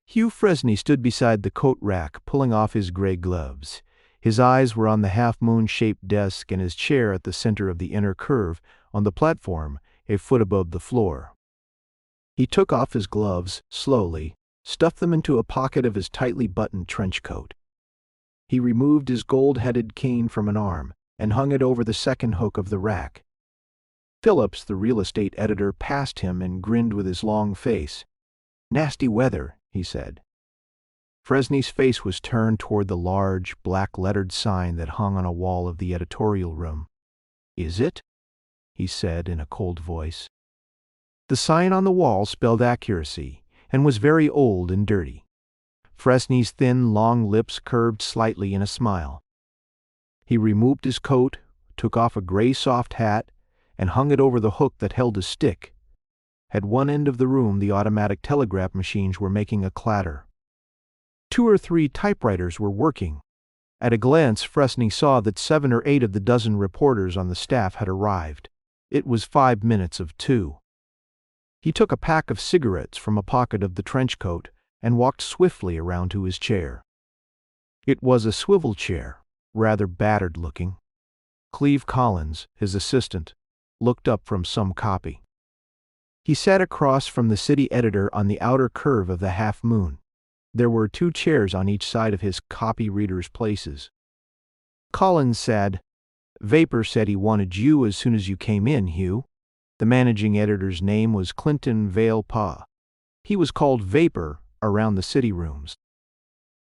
Hugh Fresney stood beside the coat rack, pulling off his gray gloves. His eyes were on the half-moon-shaped desk and his chair at the center of the inner curve on the platform, a foot above the floor. He took off his gloves, slowly, stuffed them into a pocket of his tightly buttoned trench coat. He removed his gold-headed cane from an arm and hung it over the second hook of the rack. Phillips, the real estate editor, passed him and grinned with his long face. "Nasty weather," he said. Fresney's face was turned toward the large, black-lettered sign that hung on a wall of the editorial room. "Is it?" he said in a cold voice. The sign on the wall spelled accuracy and was very old and dirty. Fresney's thin, long lips curved slightly in a smile. He removed his coat, took off a gray soft hat, and hung it over the hook that held a stick. At one end of the room, the automatic telegraph machines were making a clatter. 2 or 3 typewriters were working. At a glance, Fresney saw that 7 or 8 of the dozen reporters on the staff had arrived. It was 5 minutes of 2. He took a pack of cigarettes from a pocket of the trench coat and walked swiftly around to his chair. It was a swivel chair, rather battered-looking. Cleve Collins, his assistant, looked up from some copy. He sat across from the city editor on the outer curve of the half-moon. There were 2 chairs on each side of his copy readers' places. Collins said, "Vapor said he wanted you as soon as you came in, Hugh." The managing editor's name was Clinton Vale Pa. He was called Vapor around the city rooms.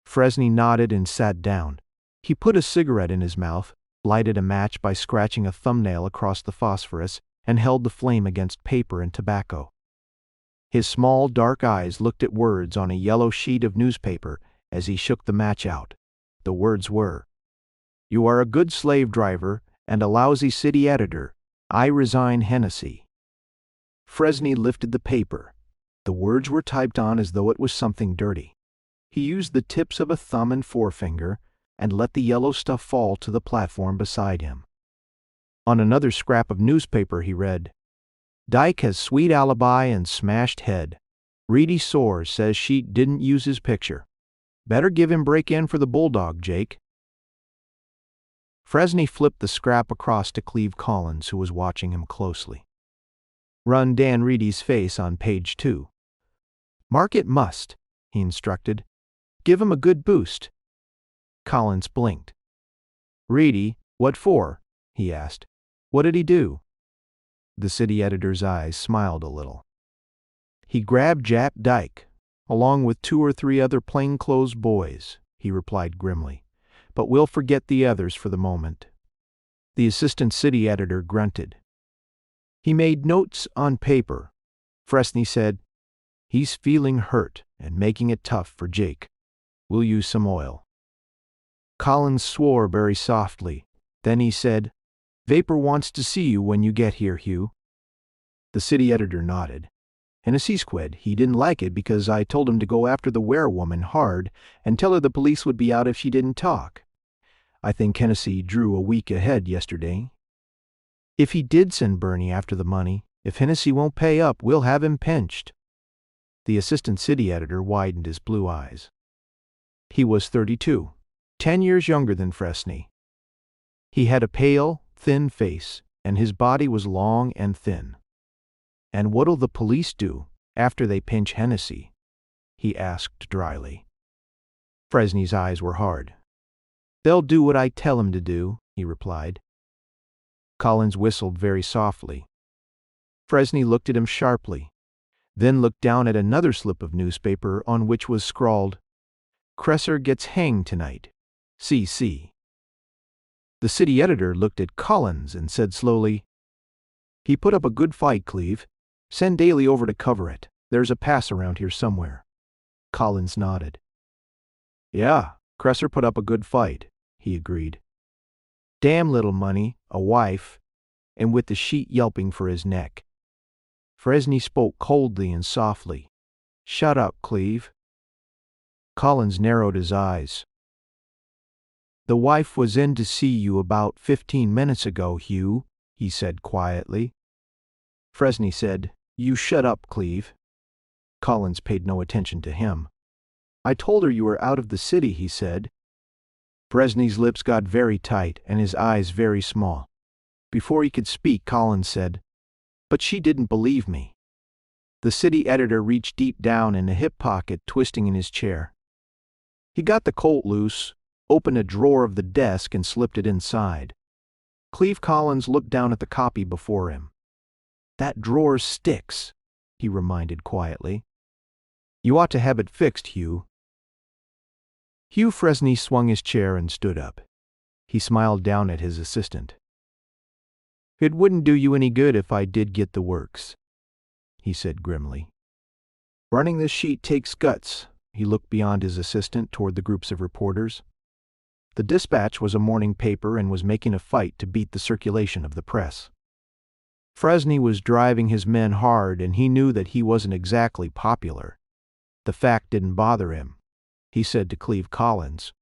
Fresney nodded and sat down. He put a cigarette in his mouth, lighted a match by scratching a thumbnail across the phosphorus, and held the flame against paper and tobacco. His small, dark eyes looked at words on a yellow sheet of newspaper as he shook the match out. The words were, "You are a good slave driver and a lousy city editor. I resign Hennessy." Fresney lifted the paper. The words were typed on as though it was something dirty. He used the tips of a thumb and forefinger and let the yellow stuff fall to the platform beside him. On another scrap of newspaper he read, "Dyke has sweet alibi and smashed head. Reedy sore, says she didn't use his picture. Better give him break-in for the bulldog, Jake." Fresney flipped the scrap across to Cleve Collins, who was watching him closely. "Run Dan Reedy's face on page 2. Mark it must," he instructed. "Give him a good boost." Collins blinked. "Reedy, what for?" he asked. "What did he do?" The city editor's eyes smiled a little. "He grabbed Jap Dyke, along with 2 or 3 other plainclothes boys," he replied grimly. "But we'll forget the others for the moment." The assistant city editor grunted. He made notes on paper. Fresney said, "He's feeling hurt and making it tough for Jake. We'll use some oil." Collins swore very softly. Then he said, "Vapor wants to see you when you get here, Hugh." The city editor nodded. "Hennessy squid, he didn't like it because I told him to go after the werewoman hard and tell her the police would be out if she didn't talk. I think Hennessy drew a week ahead yesterday. If he did send Bernie after the money, if Hennessy won't pay up, we'll have him pinched." The assistant city editor widened his blue eyes. He was 32, 10 years younger than Fresney. He had a pale, thin face, and his body was long and thin. "And what'll the police do after they pinch Hennessy?" he asked dryly. Fresney's eyes were hard. "They'll do what I tell 'em to do," he replied. Collins whistled very softly. Fresney looked at him sharply, then looked down at another slip of newspaper on which was scrawled, "Cresser gets hanged tonight. C.C." The city editor looked at Collins and said slowly, "He put up a good fight, Cleve. Send Daly over to cover it. There's a pass around here somewhere." Collins nodded. "Yeah, Cresser put up a good fight," he agreed. "Damn little money, a wife, and with the sheet yelping for his neck." Fresney spoke coldly and softly. "Shut up, Cleve." Collins narrowed his eyes. "The wife was in to see you about 15 minutes ago, Hugh," he said quietly. Fresney said, "You shut up, Cleve." Collins paid no attention to him. I told her you were out of the city, he said. Fresney's lips got very tight and his eyes very small. Before he could speak, Collins said, "But she didn't believe me." The city editor reached deep down in a hip pocket, twisting in his chair. He got the Colt loose, opened a drawer of the desk and slipped it inside. Cleve Collins looked down at the copy before him. "That drawer sticks," he reminded quietly. "You ought to have it fixed, Hugh." Hugh Fresney swung his chair and stood up. He smiled down at his assistant. "It wouldn't do you any good if I did get the works," he said grimly. "Running this sheet takes guts." He looked beyond his assistant toward the groups of reporters. The Dispatch was a morning paper and was making a fight to beat the circulation of the press. Fresney was driving his men hard, and he knew that he wasn't exactly popular. The fact didn't bother him. He said to Cleve Collins,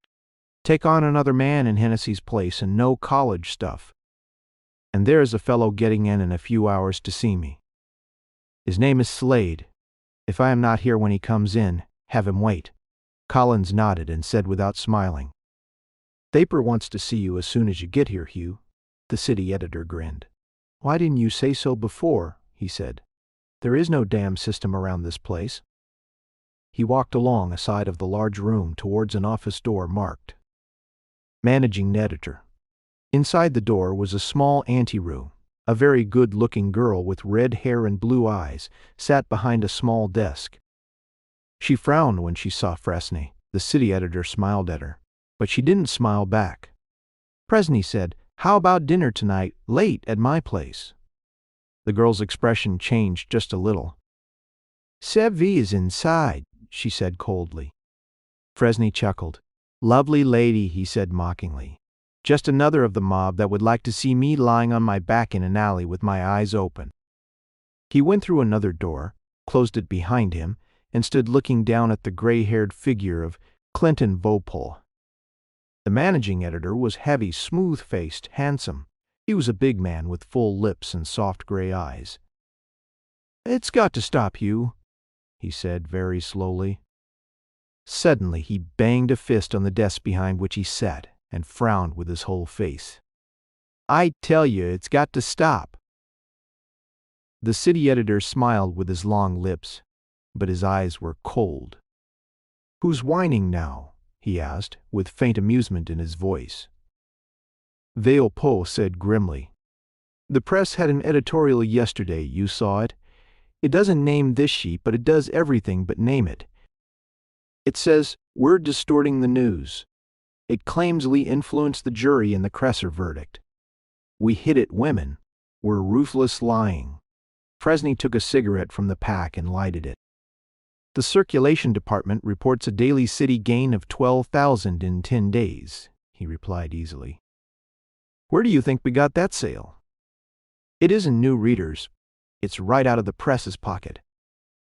"Take on another man in Hennessy's place and no college stuff. And there's a fellow getting in a few hours to see me. His name is Slade. If I am not here when he comes in, have him wait." Collins nodded and said without smiling, "Thaper wants to see you as soon as you get here, Hugh." The city editor grinned. "Why didn't you say so before?" he said. "There is no dam system around this place." He walked along a side of the large room towards an office door marked Managing Editor. Inside the door was a small anteroom. A very good-looking girl with red hair and blue eyes sat behind a small desk. She frowned when she saw Fresney. The city editor smiled at her, but she didn't smile back. Fresney said, "How about dinner tonight, late at my place?" The girl's expression changed just a little. "Sevvi is inside," she said coldly. Fresney chuckled. "Lovely lady," he said mockingly. "Just another of the mob that would like to see me lying on my back in an alley with my eyes open." He went through another door, closed it behind him, and stood looking down at the gray-haired figure of Clinton Vopol. The managing editor was heavy, smooth-faced, handsome. He was a big man with full lips and soft gray eyes. "It's got to stop, Hugh," he said very slowly. Suddenly he banged a fist on the desk behind which he sat and frowned with his whole face. "I tell you, it's got to stop." The city editor smiled with his long lips, but his eyes were cold. "Who's whining now?" he asked, with faint amusement in his voice. Raoul said grimly, "The press had an editorial yesterday, you saw it. It doesn't name this sheet, but it does everything but name it. It says, 'We're distorting the news.' It claims Lee influenced the jury in the Kresser verdict. We hit it women. We're ruthless lying." Fresney took a cigarette from the pack and lighted it. "The circulation department reports a daily city gain of 12,000 in 10 days, he replied easily. "Where do you think we got that sale?" "It isn't new readers. It's right out of the press's pocket.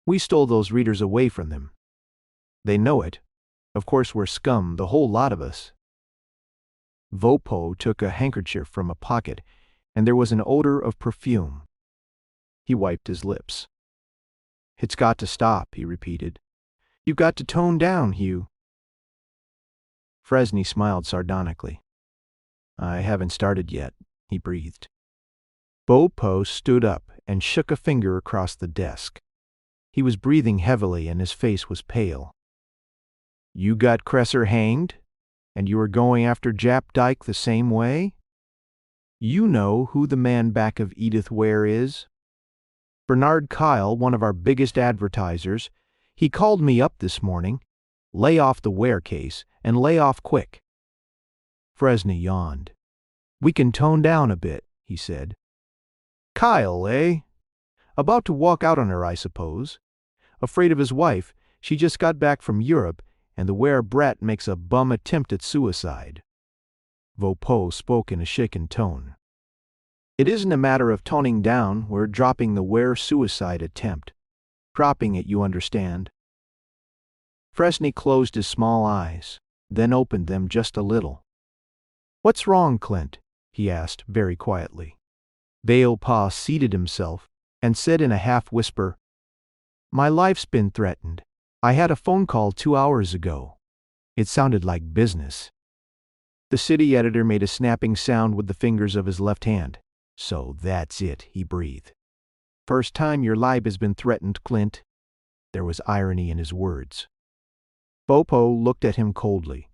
We stole those readers away from them. They know it. Of course we're scum, the whole lot of us." Vopo took a handkerchief from a pocket, and there was an odor of perfume. He wiped his lips. "It's got to stop," he repeated. "You've got to tone down, Hugh." Fresney smiled sardonically. "I haven't started yet," he breathed. Vopo stood up and shook a finger across the desk. He was breathing heavily and his face was pale. "You got Kresser hanged? And you are going after Jap Dyke the same way? You know who the man back of Edith Ware is? Bernard Kyle, one of our biggest advertisers. He called me up this morning. Lay off the Ware case, and lay off quick." Fresney yawned. "We can tone down a bit," he said. "Kyle, eh? About to walk out on her, I suppose. Afraid of his wife. She just got back from Europe, and the Ware brat makes a bum attempt at suicide." Vopo spoke in a shaken tone. "It isn't a matter of toning down. We're dropping the Ware suicide attempt. Dropping it, you understand." Fresney closed his small eyes, then opened them just a little. "What's wrong, Clint?" he asked very quietly. Raoul seated himself and said in a half-whisper, "My life's been threatened. I had a phone call 2 hours ago. It sounded like business. The city editor made a snapping sound with the fingers of his left hand. So that's it, he breathed. First time your life has been threatened, Clint. There was irony in his words. Vopo looked at him coldly.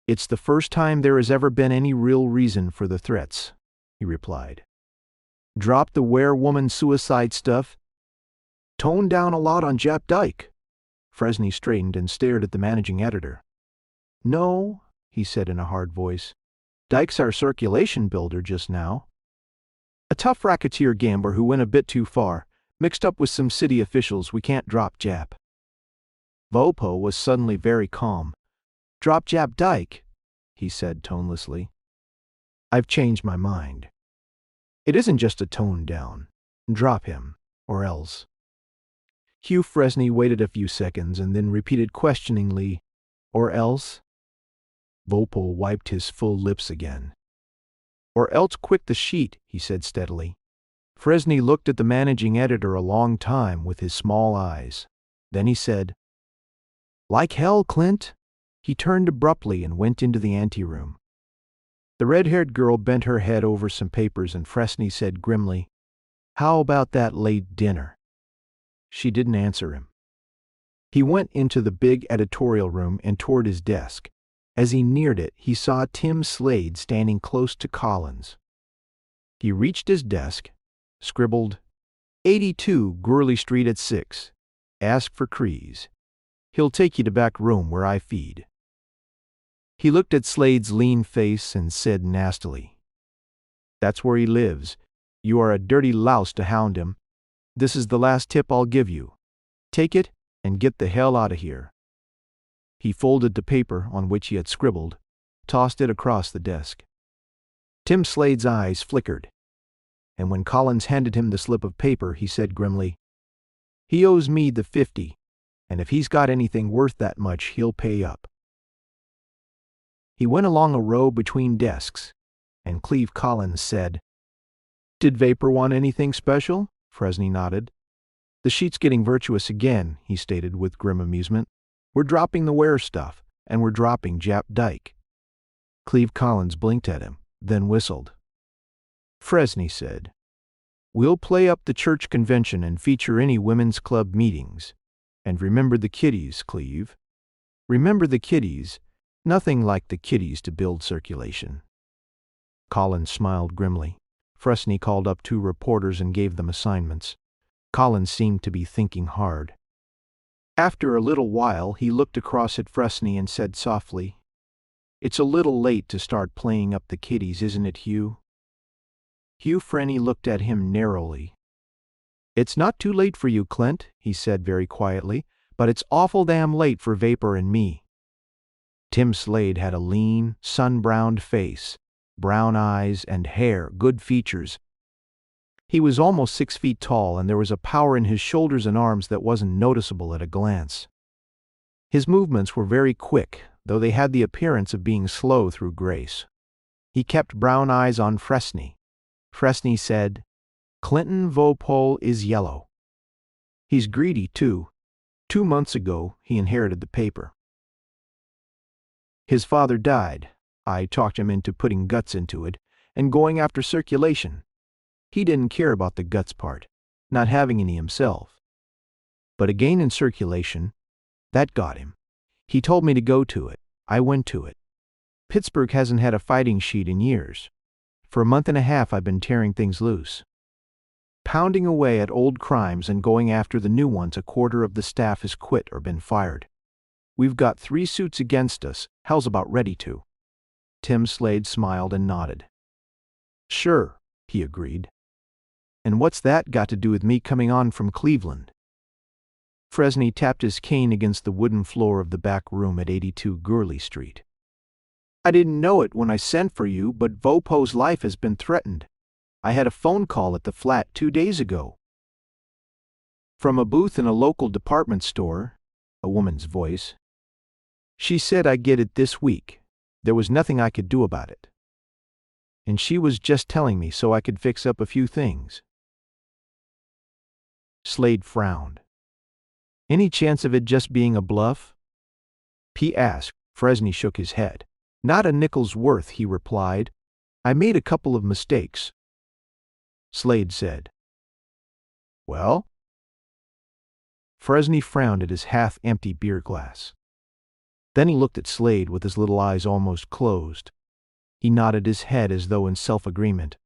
It's the first time there has ever been any real reason for the threats, he replied. Drop the were-woman suicide stuff. Tone down a lot on Jap Dyke. Fresney straightened and stared at the managing editor. No, he said in a hard voice. Dyke's our circulation builder just now. A tough racketeer gambler who went a bit too far, mixed up with some city officials. We can't drop Jap. Vopo was suddenly very calm. Drop Jap Dyke, he said tonelessly. I've changed my mind. It isn't just a tone down. Drop him, or else. Hugh Fresney waited a few seconds and then repeated questioningly, or else? Vopo wiped his full lips again. Or else quit the sheet, he said steadily. Fresney looked at the managing editor a long time with his small eyes. Then he said, Like hell, Clint. He turned abruptly and went into the anteroom. The red-haired girl bent her head over some papers and Fresney said grimly, How about that late dinner? She didn't answer him. He went into the big editorial room and toward his desk. As he neared it, he saw Tim Slade standing close to Collins. He reached his desk, scribbled, 82 Gurley Street at 6. Ask for Crees. He'll take you to back room where I feed. He looked at Slade's lean face and said nastily, That's where he lives. You are a dirty louse to hound him. This is the last tip I'll give you. Take it and get the hell out of here. He folded the paper on which he had scribbled, tossed it across the desk. Tim Slade's eyes flickered, and when Collins handed him the slip of paper, he said grimly, He owes me the 50, and if he's got anything worth that much, he'll pay up. He went along a row between desks, and Cleve Collins said, Did Vapor want anything special? Fresney nodded. The sheet's getting virtuous again, he stated with grim amusement. We're dropping the wear stuff, and we're dropping Jap Dyke. Cleve Collins blinked at him, then whistled. Fresney said, We'll play up the church convention and feature any women's club meetings. And remember the kiddies, Cleve. Remember the kiddies. Nothing like the kiddies to build circulation. Collins smiled grimly. Fresney called up 2 reporters and gave them assignments. Collins seemed to be thinking hard. After a little while, he looked across at Fresney and said softly, It's a little late to start playing up the kiddies, isn't it, Hugh? Hugh Fresney looked at him narrowly. It's not too late for you, Clint, he said very quietly, but it's awful damn late for Vapor and me. Tim Slade had a lean, sun-browned face, brown eyes and hair, good features. He was almost 6 feet tall, and there was a power in his shoulders and arms that wasn't noticeable at a glance. His movements were very quick, though they had the appearance of being slow through grace. He kept brown eyes on Fresney. Fresney said, Clinton Vopo is yellow. He's greedy, too. 2 months ago, he inherited the paper. His father died. I talked him into putting guts into it and going after circulation. He didn't care about the guts part, not having any himself. But a gain in circulation, that got him. He told me to go to it. I went to it. Pittsburgh hasn't had a fighting sheet in years. For a month and a half I've been tearing things loose. Pounding away at old crimes and going after the new ones. A quarter of the staff has quit or been fired. We've got 3 suits against us. Hell's about ready to. Tim Slade smiled and nodded. Sure, he agreed. And what's that got to do with me coming on from Cleveland? Fresney tapped his cane against the wooden floor of the back room at 82 Gurley Street. I didn't know it when I sent for you, but Vopo's life has been threatened. I had a phone call at the flat 2 days ago. From a booth in a local department store, a woman's voice. She said I'd get it this week. There was nothing I could do about it. And she was just telling me so I could fix up a few things. Slade frowned. Any chance of it just being a bluff? P asked. Fresney shook his head. Not a nickel's worth, he replied. I made a couple of mistakes. Slade said. Well? Fresney frowned at his half-empty beer glass. Then he looked at Slade with his little eyes almost closed. He nodded his head as though in self-agreement.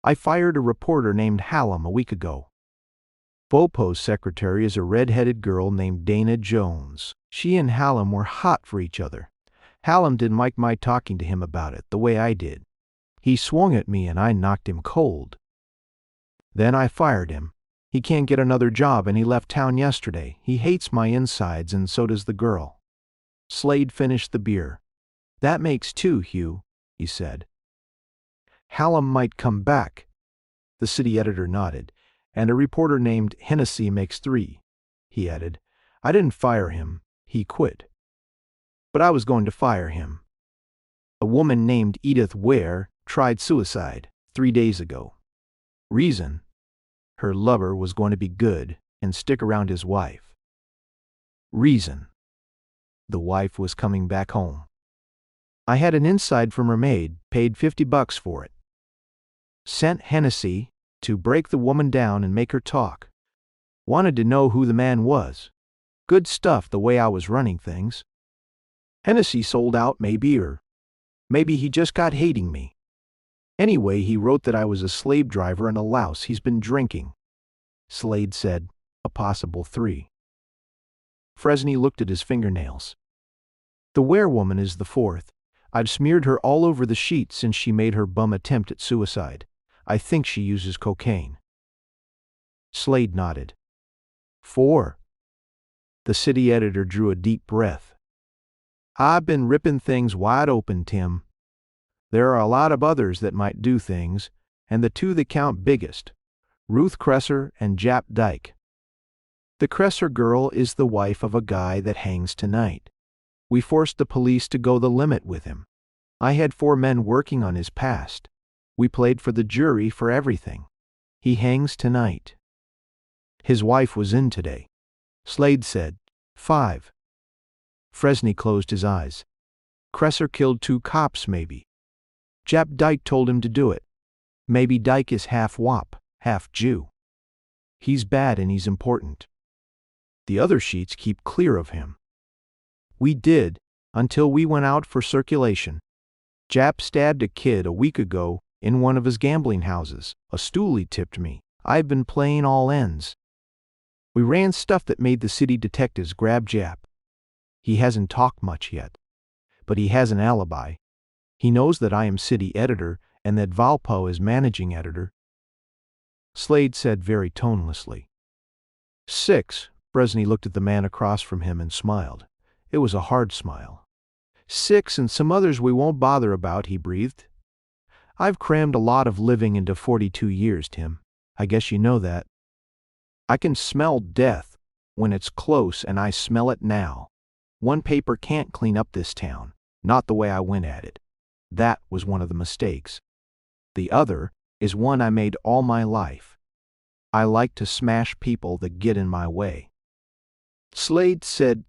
I fired a reporter named Hallam a week ago. Bopo's secretary is a red-headed girl named Dana Jones. She and Hallam were hot for each other. Hallam didn't like my talking to him about it the way I did. He swung at me and I knocked him cold. Then I fired him. He can't get another job and he left town yesterday. He hates my insides and so does the girl. Slade finished the beer. That makes two, Hugh, he said. Hallam might come back. The city editor nodded. And a reporter named Hennessy makes three, he added. I didn't fire him. He quit. But I was going to fire him. A woman named Edith Ware tried suicide 3 days ago. Reason: her lover was going to be good and stick around his wife. Reason: the wife was coming back home. I had an inside from her maid, paid $50 for it. Sent Hennessy to break the woman down and make her talk. Wanted to know who the man was. Good stuff the way I was running things. Hennessy sold out maybe, or maybe he just got hating me. Anyway, he wrote that I was a slave driver and a louse. He's been drinking. Slade said, a possible 3. Fresney looked at his fingernails. The werewoman is the 4th. I've smeared her all over the sheet since she made her bum attempt at suicide. I think she uses cocaine. Slade nodded. 4. The city editor drew a deep breath. I've been ripping things wide open, Tim. There are a lot of others that might do things, and the 2 that count biggest, Ruth Kresser and Jap Dyke. The Kresser girl is the wife of a guy that hangs tonight. We forced the police to go the limit with him. I had 4 men working on his past. We played for the jury for everything. He hangs tonight. His wife was in today. Slade said, 5. Fresney closed his eyes. Kresser killed 2 cops, maybe. Jap Dyke told him to do it. Maybe Dyke is half Wop, half Jew. He's bad and he's important. The other sheets keep clear of him. We did, until we went out for circulation. Jap stabbed a kid a week ago in one of his gambling houses. A stoolie tipped me. I've been playing all ends. We ran stuff that made the city detectives grab Jap. He hasn't talked much yet, but he has an alibi. He knows that I am city editor and that Valpo is managing editor. Slade said very tonelessly. 6. Fresney looked at the man across from him and smiled. It was a hard smile. 6 and some others we won't bother about, he breathed. I've crammed a lot of living into 42 years, Tim. I guess you know that. I can smell death when it's close, and I smell it now. One paper can't clean up this town, not the way I went at it. That was one of the mistakes. The other is one I made all my life. I like to smash people that get in my way. Slade said,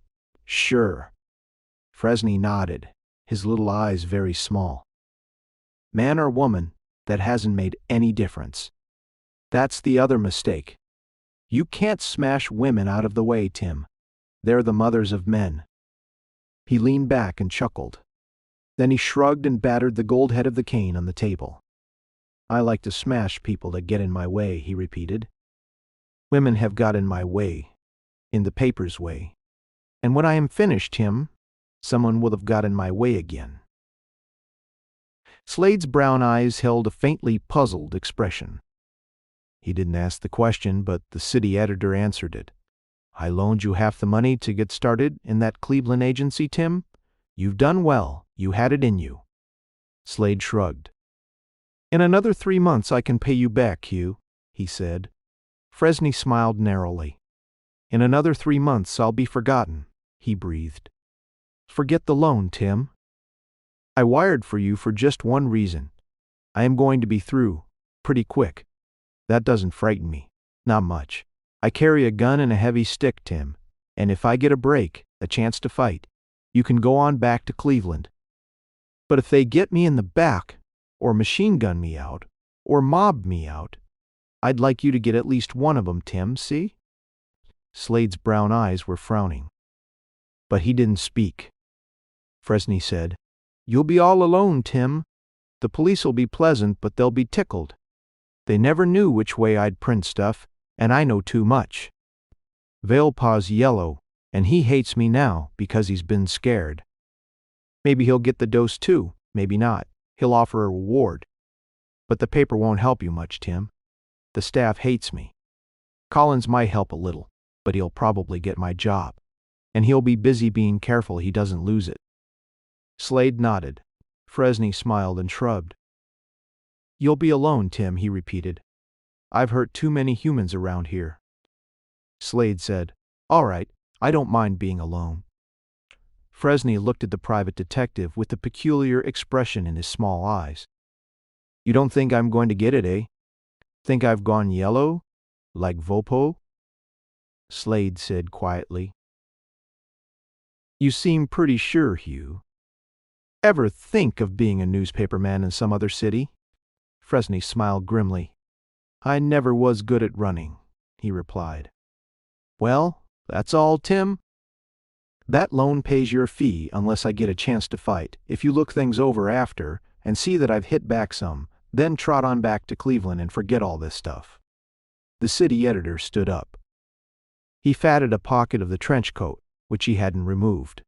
sure. Fresney nodded, his little eyes very small. Man or woman, that hasn't made any difference. That's the other mistake. You can't smash women out of the way, Tim. They're the mothers of men. He leaned back and chuckled. Then he shrugged and battered the gold head of the cane on the table. I like to smash people that get in my way, he repeated. Women have got in my way, in the paper's way. And when I am finished, Tim, someone will have got in my way again. Slade's brown eyes held a faintly puzzled expression. He didn't ask the question, but the city editor answered it. I loaned you half the money to get started in that Cleveland agency, Tim. You've done well. You had it in you. Slade shrugged. In another 3 months I can pay you back, Hugh, he said. Fresney smiled narrowly. In another 3 months I'll be forgotten, he breathed. Forget the loan, Tim. I wired for you for just one reason. I am going to be through, pretty quick. That doesn't frighten me. Not much. I carry a gun and a heavy stick, Tim. And if I get a break, a chance to fight, you can go on back to Cleveland. But if they get me in the back, or machine gun me out, or mob me out, I'd like you to get at least one of them, Tim, see?" Slade's brown eyes were frowning. But he didn't speak. Fresney said, "You'll be all alone, Tim. The police'll be pleasant, but they'll be tickled. They never knew which way I'd print stuff, and I know too much. Vailpaw's yellow, and he hates me now because he's been scared. Maybe he'll get the dose too, maybe not. He'll offer a reward. But the paper won't help you much, Tim. The staff hates me. Collins might help a little, but he'll probably get my job. And he'll be busy being careful he doesn't lose it." Slade nodded. Fresney smiled and shrugged. "You'll be alone, Tim," he repeated. "I've hurt too many humans around here." Slade said, "All right, I don't mind being alone." Fresney looked at the private detective with a peculiar expression in his small eyes. "You don't think I'm going to get it, eh? Think I've gone yellow? Like Vopo?" Slade said quietly, "You seem pretty sure, Hugh. Ever think of being a newspaperman in some other city?" Fresney smiled grimly. "I never was good at running," he replied. "Well, that's all, Tim. That loan pays your fee unless I get a chance to fight. If you look things over after and see that I've hit back some, then trot on back to Cleveland and forget all this stuff." The city editor stood up. He fatted a pocket of the trench coat, which he hadn't removed.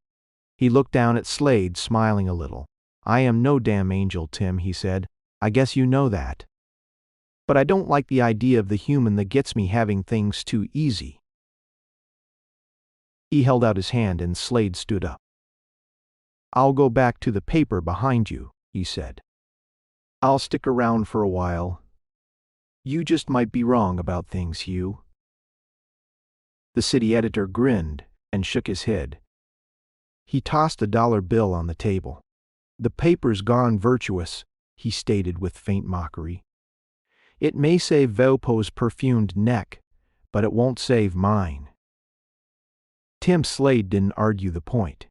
He looked down at Slade, smiling a little. "I am no damn angel, Tim," he said. "I guess you know that. But I don't like the idea of the human that gets me having things too easy." He held out his hand and Slade stood up. "I'll go back to the paper behind you," he said. "I'll stick around for a while. You just might be wrong about things, Hugh." The city editor grinned and shook his head. He tossed a dollar bill on the table. "The paper's gone virtuous," he stated with faint mockery. "It may save Velpo's perfumed neck, but it won't save mine." Tim Slade didn't argue the point.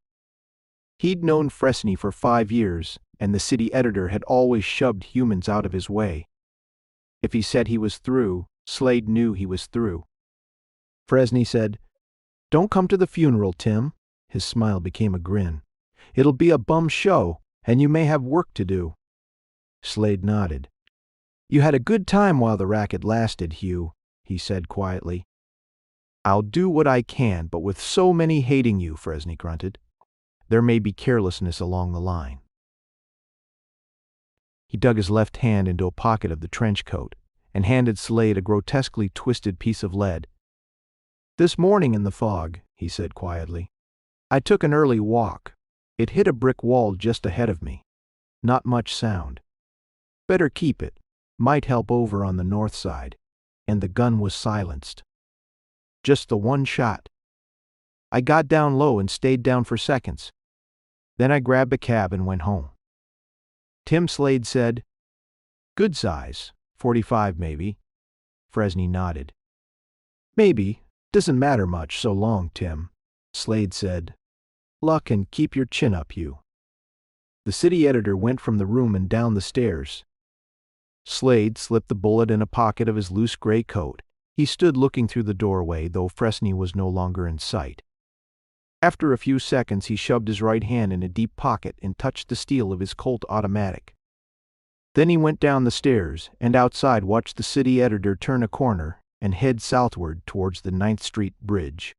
He'd known Fresney for 5 years, and the city editor had always shoved humans out of his way. If he said he was through, Slade knew he was through. Fresney said, "Don't come to the funeral, Tim." His smile became a grin. "It'll be a bum show, and you may have work to do." Slade nodded. "You had a good time while the racket lasted, Hugh," he said quietly. "I'll do what I can, but with so many hating you," Fresney grunted, "there may be carelessness along the line." He dug his left hand into a pocket of the trench coat and handed Slade a grotesquely twisted piece of lead. "This morning in the fog," he said quietly, "I took an early walk. It hit a brick wall just ahead of me. Not much sound. Better keep it. Might help over on the north side." And the gun was silenced. Just the one shot. I got down low and stayed down for seconds. Then I grabbed a cab and went home. Tim Slade said, "Good size, 45 maybe." Fresney nodded. "Maybe. Doesn't matter much so long, Tim." Slade said, "Luck and keep your chin up, Hugh." The city editor went from the room and down the stairs. Slade slipped the bullet in a pocket of his loose gray coat. He stood looking through the doorway, though Fresney was no longer in sight. After a few seconds, he shoved his right hand in a deep pocket and touched the steel of his Colt automatic. Then he went down the stairs and outside watched the city editor turn a corner and head southward towards the 9th Street Bridge.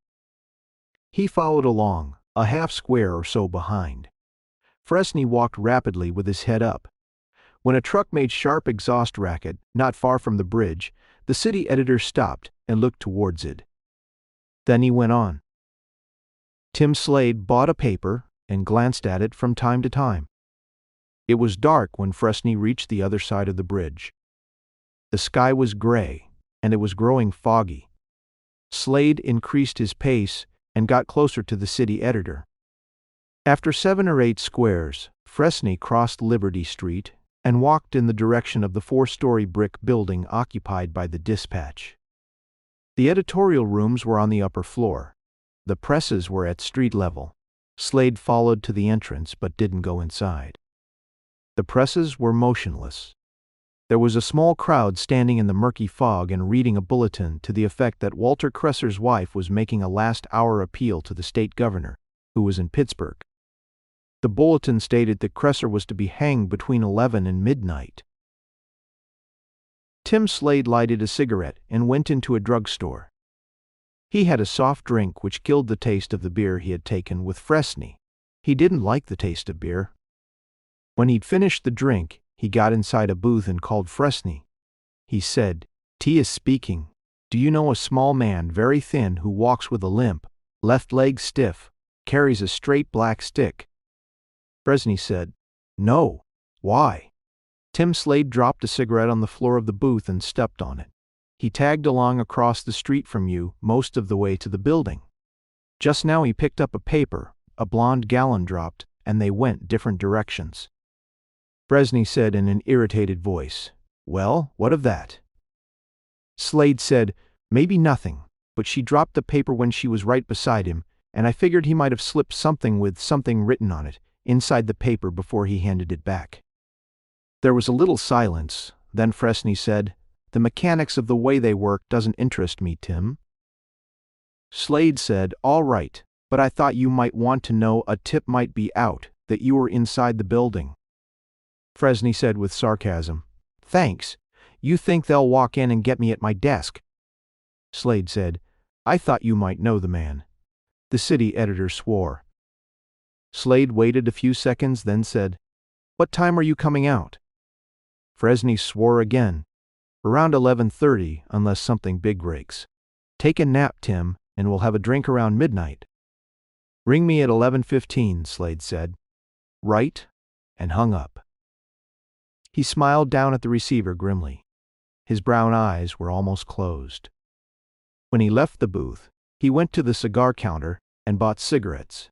He followed along, a half square or so behind. Fresney walked rapidly with his head up. When a truck made sharp exhaust racket not far from the bridge, the city editor stopped and looked towards it. Then he went on. Tim Slade bought a paper and glanced at it from time to time. It was dark when Fresney reached the other side of the bridge. The sky was gray, and it was growing foggy. Slade increased his pace and got closer to the city editor. After 7 or 8 squares, Fresney crossed Liberty Street and walked in the direction of the 4-story brick building occupied by the Dispatch. The editorial rooms were on the upper floor. The presses were at street level. Slade followed to the entrance but didn't go inside. The presses were motionless. There was a small crowd standing in the murky fog and reading a bulletin to the effect that Walter Cresser's wife was making a last-hour appeal to the state governor, who was in Pittsburgh. The bulletin stated that Cresser was to be hanged between 11 and midnight. Tim Slade lighted a cigarette and went into a drugstore. He had a soft drink which killed the taste of the beer he had taken with Fresney. He didn't like the taste of beer. When he'd finished the drink, he got inside a booth and called Fresney. He said, "T is speaking. Do you know a small man, very thin, who walks with a limp, left leg stiff, carries a straight black stick?" Fresney said, "No. Why?" Tim Slade dropped a cigarette on the floor of the booth and stepped on it. "He tagged along across the street from you most of the way to the building. Just now he picked up a paper, a blonde gallon dropped, and they went different directions." Fresney said in an irritated voice, "Well, what of that?" Slade said, "Maybe nothing, but she dropped the paper when she was right beside him, and I figured he might have slipped something with something written on it inside the paper before he handed it back." There was a little silence. Then Fresney said, "The mechanics of the way they work doesn't interest me, Tim." Slade said, "All right, but I thought you might want to know a tip might be out, that you were inside the building." Fresney said with sarcasm, "Thanks. You think they'll walk in and get me at my desk?" Slade said, "I thought you might know the man." The city editor swore. Slade waited a few seconds, then said, "What time are you coming out?" Fresney swore again. "Around 11:30, unless something big breaks. Take a nap, Tim, and we'll have a drink around midnight." "Ring me at 11:15, Slade said. "Right," and hung up. He smiled down at the receiver grimly. His brown eyes were almost closed. When he left the booth, he went to the cigar counter and bought cigarettes.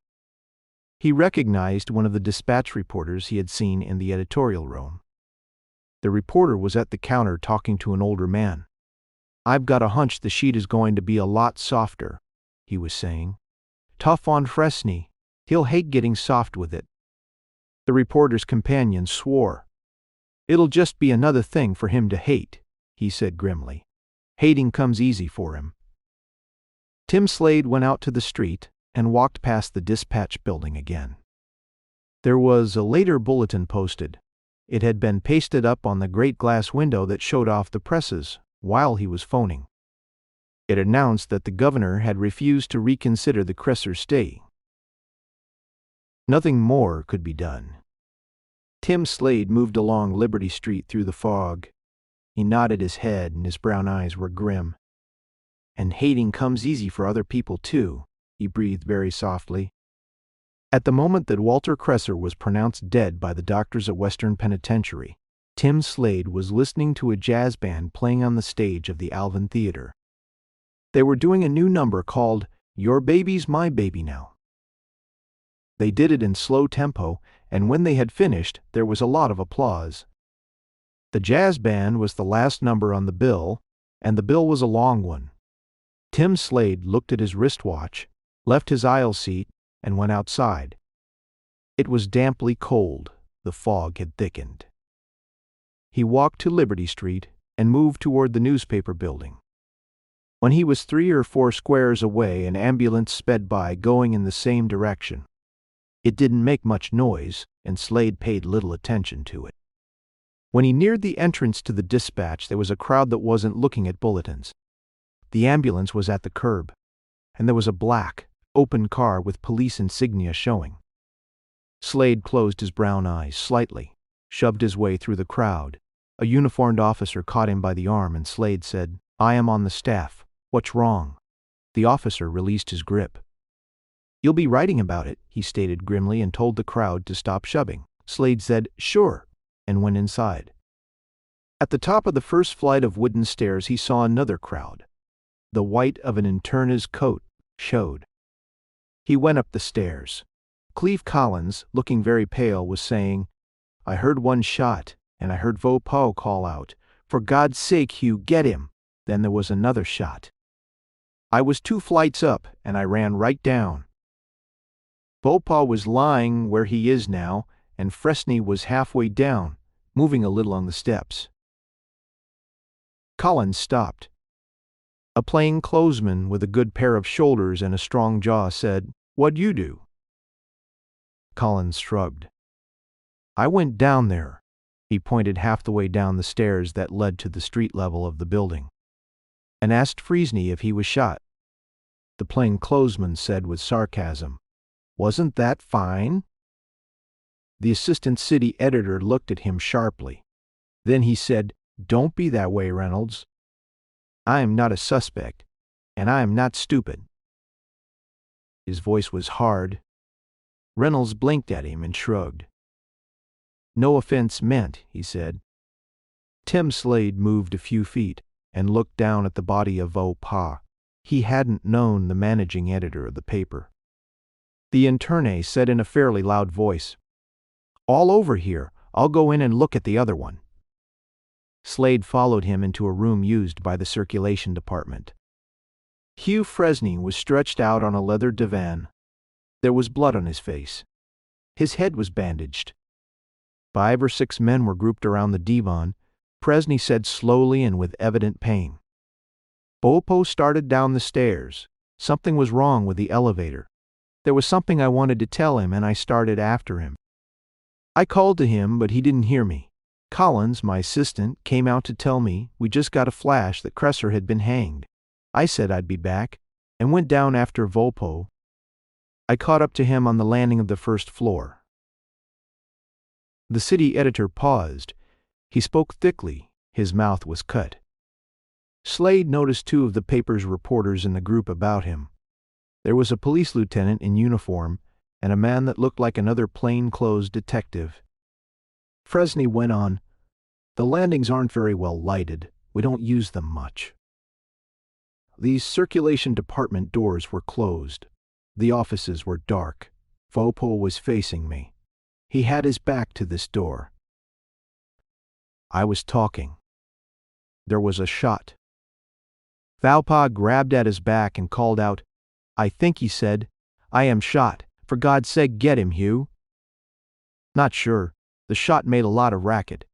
He recognized one of the dispatch reporters he had seen in the editorial room. The reporter was at the counter talking to an older man. "I've got a hunch the sheet is going to be a lot softer," he was saying. "Tough on Fresney. He'll hate getting soft with it." The reporter's companion swore. "It'll just be another thing for him to hate," he said grimly. "Hating comes easy for him." Tim Slade went out to the street and walked past the dispatch building again. There was a later bulletin posted. It had been pasted up on the great glass window that showed off the presses while he was phoning. It announced that the governor had refused to reconsider the Cresser stay. Nothing more could be done. Tim Slade moved along Liberty Street through the fog. He nodded his head and his brown eyes were grim. "And hating comes easy for other people too," he breathed very softly. At the moment that Walter Cresser was pronounced dead by the doctors at Western Penitentiary, Tim Slade was listening to a jazz band playing on the stage of the Alvin Theater. They were doing a new number called "Your Baby's My Baby Now." They did it in slow tempo, and when they had finished, there was a lot of applause. The jazz band was the last number on the bill, and the bill was a long one. Tim Slade looked at his wristwatch, left his aisle seat, and went outside. It was damply cold. The fog had thickened. He walked to Liberty Street and moved toward the newspaper building. When he was 3 or 4 squares away, an ambulance sped by going in the same direction. It didn't make much noise, and Slade paid little attention to it. When he neared the entrance to the dispatch, there was a crowd that wasn't looking at bulletins. The ambulance was at the curb, and there was a black, open car with police insignia showing. Slade closed his brown eyes slightly, shoved his way through the crowd. A uniformed officer caught him by the arm, and Slade said, "I am on the staff. What's wrong?" The officer released his grip. "You'll be writing about it," he stated grimly, and told the crowd to stop shoving. Slade said, "Sure," and went inside. At the top of the first flight of wooden stairs he saw another crowd. The white of an interne's coat showed. He went up the stairs. Cleve Collins, looking very pale, was saying, "I heard one shot, and I heard Vopo call out, 'For God's sake, Hugh, get him!' Then there was another shot." I was 2 flights up, and I ran right down. Beaupaw was lying where he is now, and Fresney was halfway down, moving a little on the steps. Collins stopped. A plainclothesman with a good pair of shoulders and a strong jaw said, "What'd you do?" Collins shrugged. "I went down there." He pointed half the way down the stairs that led to the street level of the building, "and asked Fresney if he was shot." The plainclothesman said with sarcasm, "Wasn't that fine?" The assistant city editor looked at him sharply. Then he said, "Don't be that way, Reynolds. I am not a suspect, and I am not stupid." His voice was hard. Reynolds blinked at him and shrugged. "No offense meant," he said. Tim Slade moved a few feet and looked down at the body of Beaupaw. He hadn't known the managing editor of the paper. The interne said in a fairly loud voice, "All over here. I'll go in and look at the other one." Slade followed him into a room used by the circulation department. Hugh Fresney was stretched out on a leather divan. There was blood on his face. His head was bandaged. 5 or 6 men were grouped around the divan. Fresney said slowly and with evident pain, "Beaupaw started down the stairs. Something was wrong with the elevator. There was something I wanted to tell him, and I started after him. I called to him, but he didn't hear me. Collins, my assistant, came out to tell me we just got a flash that Cresser had been hanged. I said I'd be back, and went down after Beaupaw. I caught up to him on the landing of the first floor." The city editor paused. He spoke thickly. His mouth was cut. Slade noticed 2 of the paper's reporters in the group about him. There was a police lieutenant in uniform and a man that looked like another plainclothes detective. Fresney went on, "The landings aren't very well lighted. We don't use them much. These circulation department doors were closed. The offices were dark. Beaupaw was facing me. He had his back to this door. I was talking. There was a shot. Beaupaw grabbed at his back and called out, 'I think,' he said. 'I am shot. For God's sake, get him, Hugh.' Not sure. The shot made a lot of racket.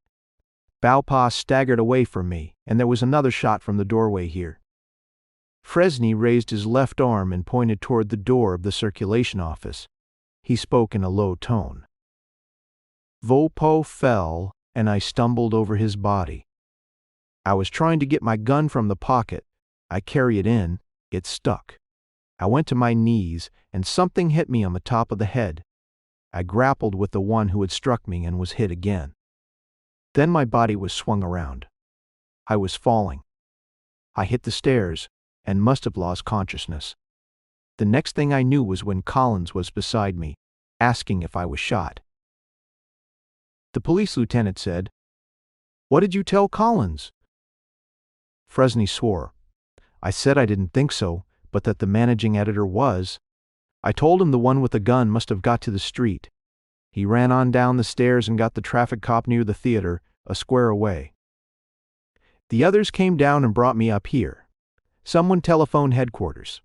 Beaupaw staggered away from me, and there was another shot from the doorway here." Fresney raised his left arm and pointed toward the door of the circulation office. He spoke in a low tone. "Beaupaw fell, and I stumbled over his body. I was trying to get my gun from the pocket. I carry it in. It stuck. I went to my knees, and something hit me on the top of the head. I grappled with the one who had struck me and was hit again. Then my body was swung around. I was falling. I hit the stairs and must have lost consciousness. The next thing I knew was when Collins was beside me, asking if I was shot." The police lieutenant said, "What did you tell Collins?" Fresney swore. "I said I didn't think so, but that the managing editor was. I told him the one with the gun must have got to the street. He ran on down the stairs and got the traffic cop near the theater, a square away. The others came down and brought me up here. Someone telephoned headquarters."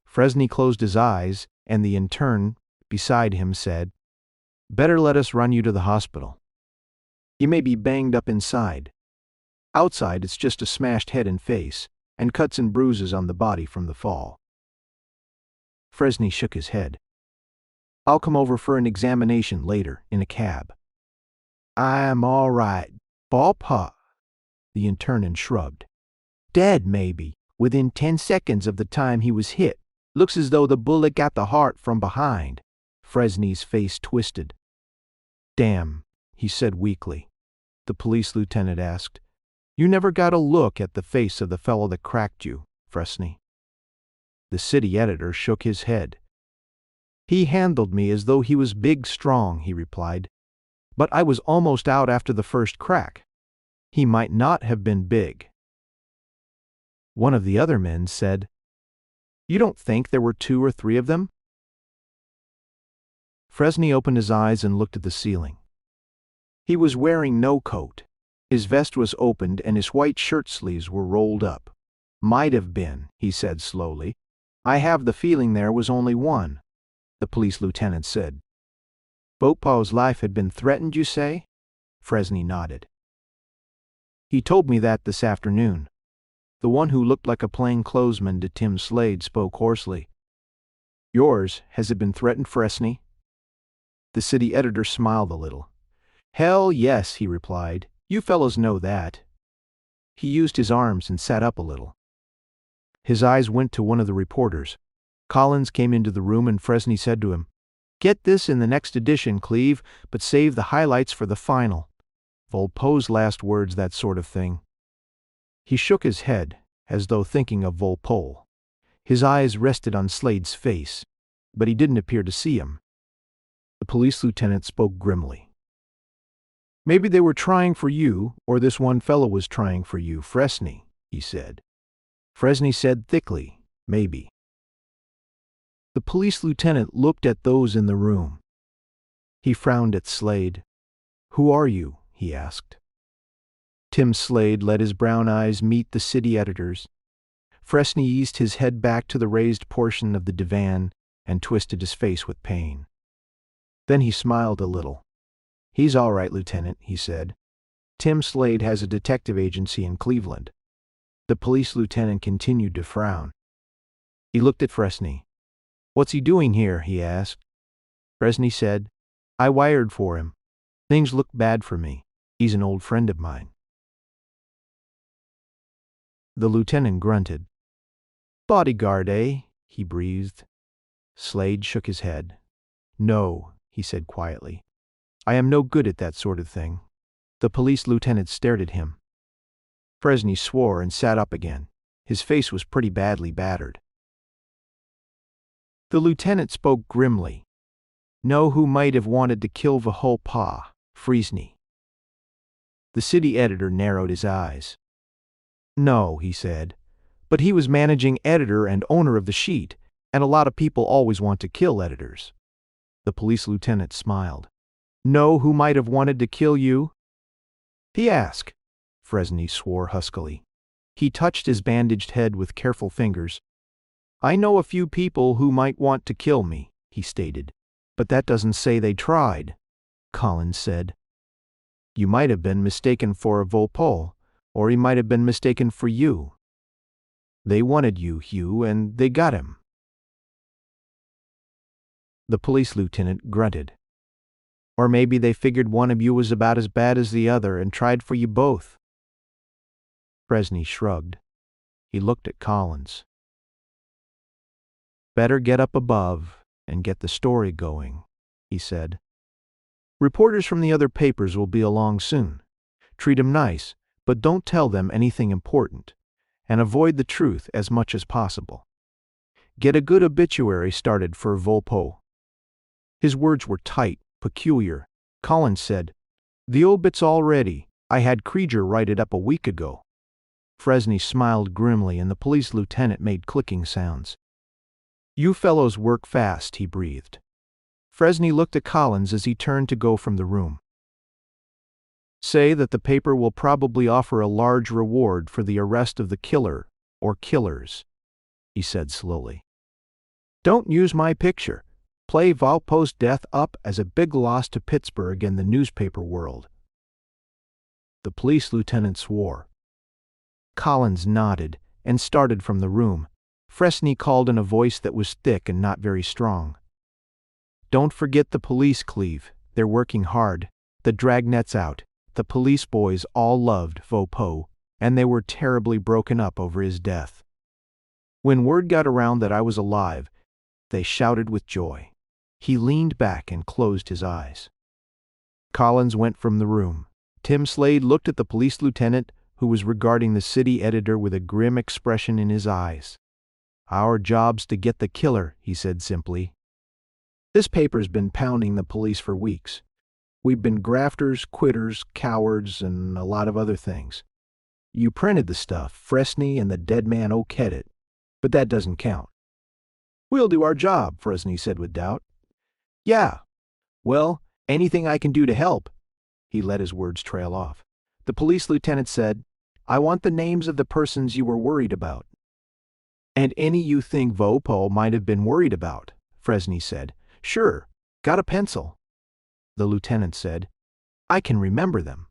Fresney closed his eyes, and the interne beside him said, "Better let us run you to the hospital. You may be banged up inside. Outside it's just a smashed head and face, and cuts and bruises on the body from the fall." Fresney shook his head. "I'll come over for an examination later, in a cab." "I'm all right. Beaupaw." The interne shrugged. "Dead, maybe, within 10 seconds of the time he was hit. Looks as though the bullet got the heart from behind." Fresney's face twisted. "Damn," he said weakly. The police lieutenant asked, "You never got a look at the face of the fellow that cracked you, Fresney?" The city editor shook his head. "He handled me as though he was big strong," he replied. "But I was almost out after the first crack. He might not have been big." One of the other men said, "You don't think there were 2 or 3 of them?" Fresney opened his eyes and looked at the ceiling. He was wearing no coat. His vest was opened and his white shirt sleeves were rolled up. Might have been, he said slowly. I have the feeling there was only one, the police lieutenant said. Vopo's life had been threatened, you say? Fresney nodded. He told me that this afternoon. The one who looked like a plainclothesman to Tim Slade spoke hoarsely. Yours, has it been threatened, Fresney? The city editor smiled a little. Hell yes, he replied. You fellows know that. He used his arms and sat up a little. His eyes went to one of the reporters. Collins came into the room and Fresney said to him, Get this in the next edition, Cleve, but save the highlights for the final. Volpo's last words, that sort of thing. He shook his head, as though thinking of Volpo. His eyes rested on Slade's face, but he didn't appear to see him. The police lieutenant spoke grimly. Maybe they were trying for you, or this one fellow was trying for you, Fresney, he said. Fresney said thickly, maybe. The police lieutenant looked at those in the room. He frowned at Slade. Who are you? He asked. Tim Slade let his brown eyes meet the city editor's. Fresney eased his head back to the raised portion of the divan and twisted his face with pain. Then he smiled a little. He's all right, Lieutenant, he said. Tim Slade has a detective agency in Cleveland. The police lieutenant continued to frown. He looked at Fresney. What's he doing here? He asked. Fresney said, I wired for him. Things look bad for me. He's an old friend of mine. The lieutenant grunted. Bodyguard, eh? He breathed. Slade shook his head. No, he said quietly. I am no good at that sort of thing. The police lieutenant stared at him. Fresney swore and sat up again. His face was pretty badly battered. The lieutenant spoke grimly. Know who might have wanted to kill the whole pa, Fresney. The city editor narrowed his eyes. No, he said, but he was managing editor and owner of the sheet, and a lot of people always want to kill editors. The police lieutenant smiled. Know who might have wanted to kill you? He asked. Fresney swore huskily. He touched his bandaged head with careful fingers. I know a few people who might want to kill me, he stated. But that doesn't say they tried, Collins said. You might have been mistaken for a Volpo, or he might have been mistaken for you. They wanted you, Hugh, and they got him. The police lieutenant grunted. Or maybe they figured one of you was about as bad as the other and tried for you both. Fresney shrugged. He looked at Collins. Better get up above and get the story going, he said. Reporters from the other papers will be along soon. Treat 'em nice, but don't tell them anything important, and avoid the truth as much as possible. Get a good obituary started for Volpo. His words were tight, peculiar. Collins said, The obit's all ready. I had Krieger write it up a week ago. Fresney smiled grimly and the police lieutenant made clicking sounds. You fellows work fast, he breathed. Fresney looked at Collins as he turned to go from the room. Say that the paper will probably offer a large reward for the arrest of the killer, or killers, he said slowly. Don't use my picture. Play Volpo's death up as a big loss to Pittsburgh and the newspaper world. The police lieutenant swore. Collins nodded and started from the room. Fresney called in a voice that was thick and not very strong. Don't forget the police, Cleve. They're working hard. The dragnet's out. The police boys all loved Volpo, and they were terribly broken up over his death. When word got around that I was alive, they shouted with joy. He leaned back and closed his eyes. Collins went from the room. Tim Slade looked at the police lieutenant, who was regarding the city editor with a grim expression in his eyes. Our job's to get the killer, he said simply. This paper's been pounding the police for weeks. We've been grafters, quitters, cowards, and a lot of other things. You printed the stuff, Fresney and the dead man okayed it, but that doesn't count. We'll do our job, Fresney said with doubt. Yeah. Well, anything I can do to help. He let his words trail off. The police lieutenant said, I want the names of the persons you were worried about. And any you think Vopo might have been worried about, Fresney said. Sure. Got a pencil? The lieutenant said. I can remember them.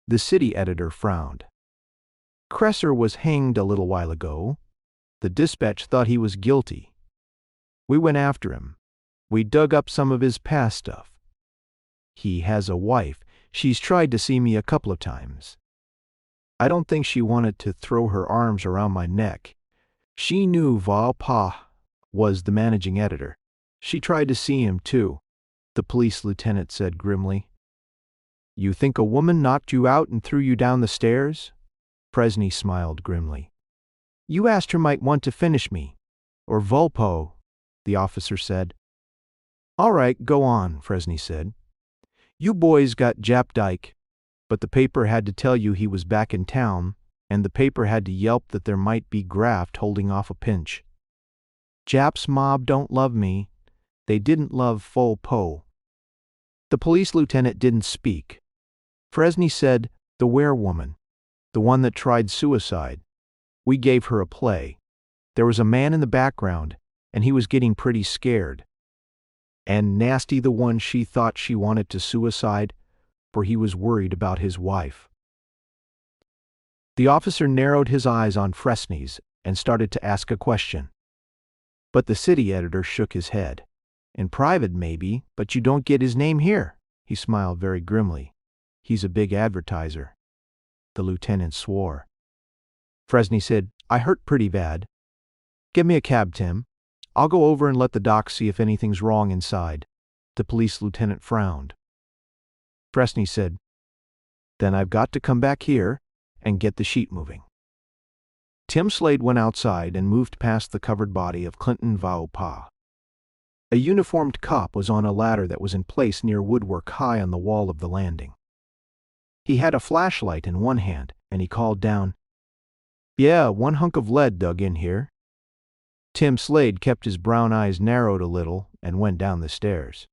The city editor frowned. Cresser was hanged a little while ago. The dispatch thought he was guilty. We went after him. We dug up some of his past stuff. He has a wife. She's tried to see me a couple of times. I don't think she wanted to throw her arms around my neck. She knew Valpa was the managing editor. She tried to see him, too, the police lieutenant said grimly. You think a woman knocked you out and threw you down the stairs? Fresney smiled grimly. You asked her might want to finish me. Or Volpo, the officer said. All right, go on, Fresney said. You boys got Jap Dyke, but the paper had to tell you he was back in town, and the paper had to yelp that there might be graft holding off a pinch. Jap's mob don't love me. They didn't love Volpo. The police lieutenant didn't speak. Fresney said, the werewoman, the one that tried suicide. We gave her a play. There was a man in the background, and he was getting pretty scared. And Nasty the one she thought she wanted to suicide, for he was worried about his wife. The officer narrowed his eyes on Fresney's and started to ask a question. But the city editor shook his head. In private, maybe, but you don't get his name here. He smiled very grimly. He's a big advertiser. The lieutenant swore. Fresney said, I hurt pretty bad. Give me a cab, Tim. I'll go over and let the doc see if anything's wrong inside. The police lieutenant frowned. Fresney said, Then I've got to come back here and get the sheet moving. Tim Slade went outside and moved past the covered body of Clinton Vaupa. A uniformed cop was on a ladder that was in place near woodwork high on the wall of the landing. He had a flashlight in one hand, and he called down, Yeah, one hunk of lead dug in here. Tim Slade kept his brown eyes narrowed a little and went down the stairs.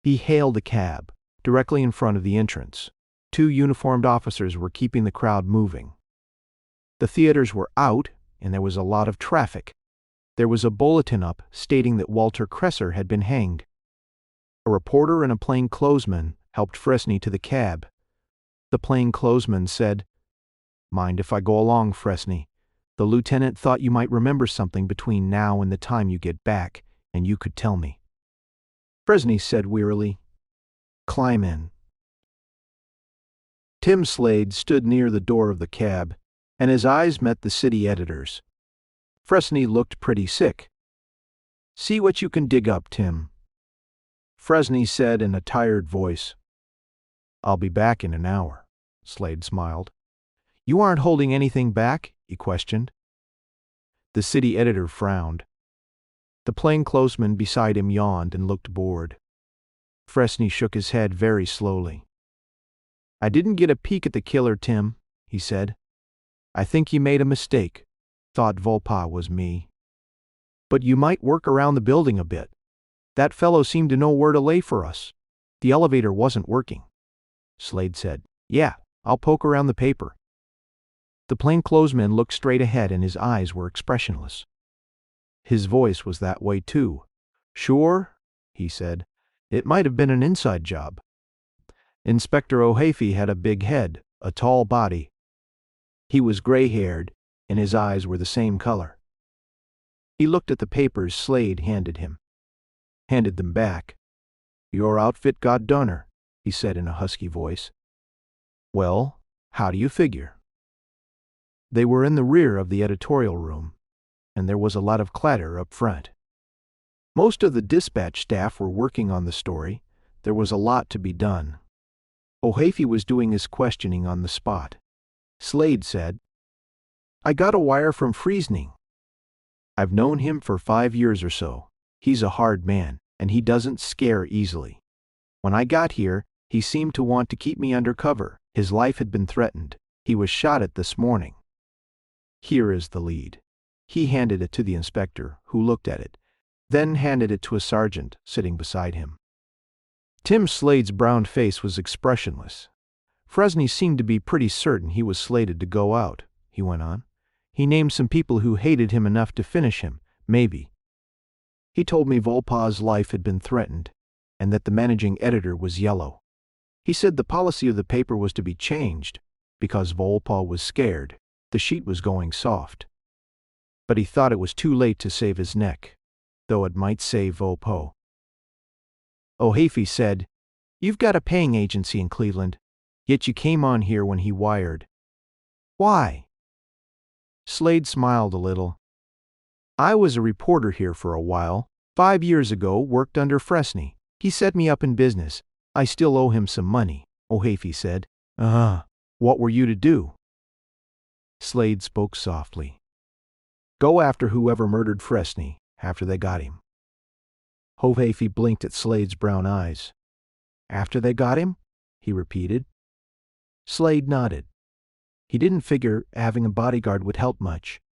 He hailed a cab, directly in front of the entrance. 2 uniformed officers were keeping the crowd moving. The theaters were out, and there was a lot of traffic. There was a bulletin up stating that Walter Cresser had been hanged. A reporter and a plainclothesman helped Fresney to the cab. The plainclothesman said, Mind if I go along, Fresney? The lieutenant thought you might remember something between now and the time you get back, and you could tell me. Fresney said wearily, Climb in. Tim Slade stood near the door of the cab, and his eyes met the city editor's. Fresney looked pretty sick. See what you can dig up, Tim. Fresney said in a tired voice. I'll be back in an hour, Slade smiled. You aren't holding anything back? He questioned. The city editor frowned. The plainclothesman beside him yawned and looked bored. Fresney shook his head very slowly. I didn't get a peek at the killer, Tim, he said. I think you made a mistake. Thought Volpa was me. But you might work around the building a bit. That fellow seemed to know where to lay for us. The elevator wasn't working. Slade said, Yeah, I'll poke around the paper. The plainclothesman looked straight ahead and his eyes were expressionless. His voice was that way too. Sure, he said. It might have been an inside job. Inspector O'Hafey had a big head, a tall body. He was gray-haired, and his eyes were the same color. He looked at the papers Slade handed him. Handed them back. Your outfit got doner, he said in a husky voice. Well, how do you figure? They were in the rear of the editorial room, and there was a lot of clatter up front. Most of the dispatch staff were working on the story. There was a lot to be done. O'Hafey was doing his questioning on the spot. Slade said, I got a wire from Fresney. I've known him for 5 years or so. He's a hard man, and he doesn't scare easily. When I got here, he seemed to want to keep me under cover. His life had been threatened. He was shot at this morning. Here is the lead. He handed it to the inspector, who looked at it, then handed it to a sergeant sitting beside him. Tim Slade's brown face was expressionless. Fresney seemed to be pretty certain he was slated to go out, he went on. He named some people who hated him enough to finish him, maybe. He told me Volpau's life had been threatened, and that the managing editor was yellow. He said the policy of the paper was to be changed, because Volpau was scared. The sheet was going soft. But he thought it was too late to save his neck, though it might save Volpau. O'Hafey said, "You've got a paying agency in Cleveland, yet you came on here when he wired. Why?" Slade smiled a little. "I was a reporter here for a while. 5 years ago, worked under Fresney. He set me up in business. I still owe him some money," O'Hafey said. What were you to do?" Slade spoke softly. "Go after whoever murdered Fresney, after they got him." O'Hafey blinked at Slade's brown eyes. "After they got him?" he repeated. Slade nodded. He didn't figure having a bodyguard would help much.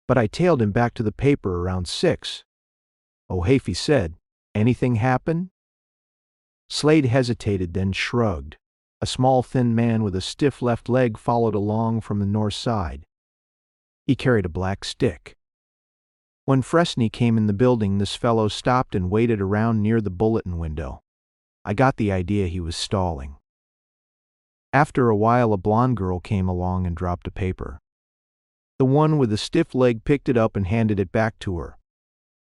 "But I tailed him back to the paper around 6. O'Hafey said, "Anything happen?" Slade hesitated, then shrugged. A small, thin man with a stiff left leg followed along from the north side. He carried a black stick. When Fresney came in the building, this fellow stopped and waited around near the bulletin window. I got the idea he was stalling. After a while, a blonde girl came along and dropped a paper. The one with the stiff leg picked it up and handed it back to her.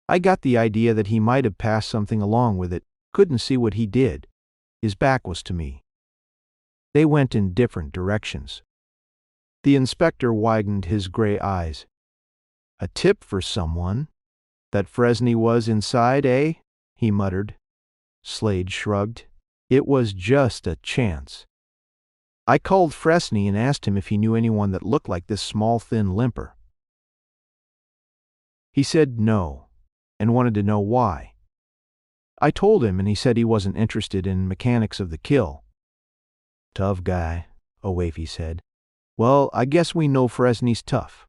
I got the idea that he might have passed something along with it, couldn't see what he did. His back was to me. They went in different directions. The inspector widened his gray eyes. "A tip for someone? That Fresney was inside, eh?" he muttered. Slade shrugged. "It was just a chance. I called Fresney and asked him if he knew anyone that looked like this small, thin limper. He said no, and wanted to know why. I told him, and he said he wasn't interested in mechanics of the kill." "Tough guy," O'Hafey said. "Well, I guess we know Fresney's tough.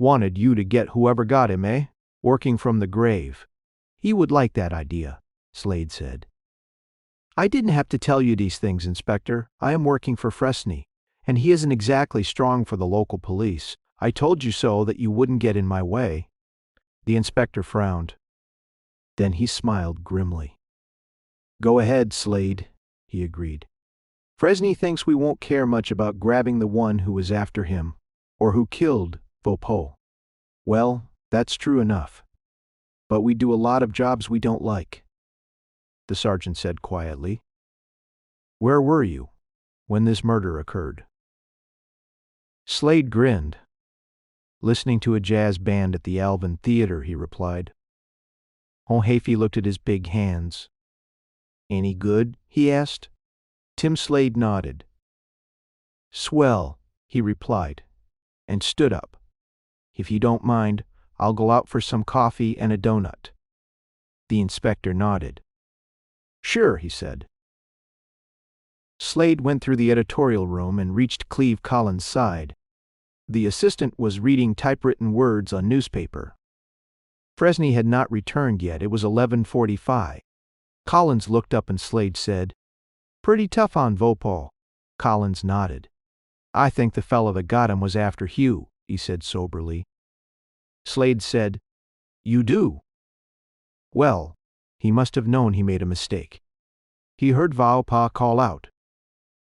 Wanted you to get whoever got him, eh? Working from the grave." "He would like that idea," Slade said. "I didn't have to tell you these things, Inspector. I am working for Fresney, and he isn't exactly strong for the local police. I told you so that you wouldn't get in my way." The inspector frowned. Then he smiled grimly. "Go ahead, Slade," he agreed. "Fresney thinks we won't care much about grabbing the one who was after him, or who killed Volpau. Well, that's true enough. But we do a lot of jobs we don't like," the sergeant said quietly. "Where were you when this murder occurred?" Slade grinned. "Listening to a jazz band at the Alvin Theater," he replied. O'Hafey looked at his big hands. "Any good?" he asked. Tim Slade nodded. "Swell," he replied, and stood up. "If you don't mind, I'll go out for some coffee and a donut." The inspector nodded. "Sure," he said. Slade went through the editorial room and reached Cleve Collins' side. The assistant was reading typewritten words on newspaper. Fresney had not returned yet. It was 11:45. Collins looked up and Slade said, "Pretty tough on Volpau." Collins nodded. "I think the fellow that got him was after Hugh," he said soberly. Slade said, "You do?" "Well, he must have known he made a mistake. He heard Volpau call out."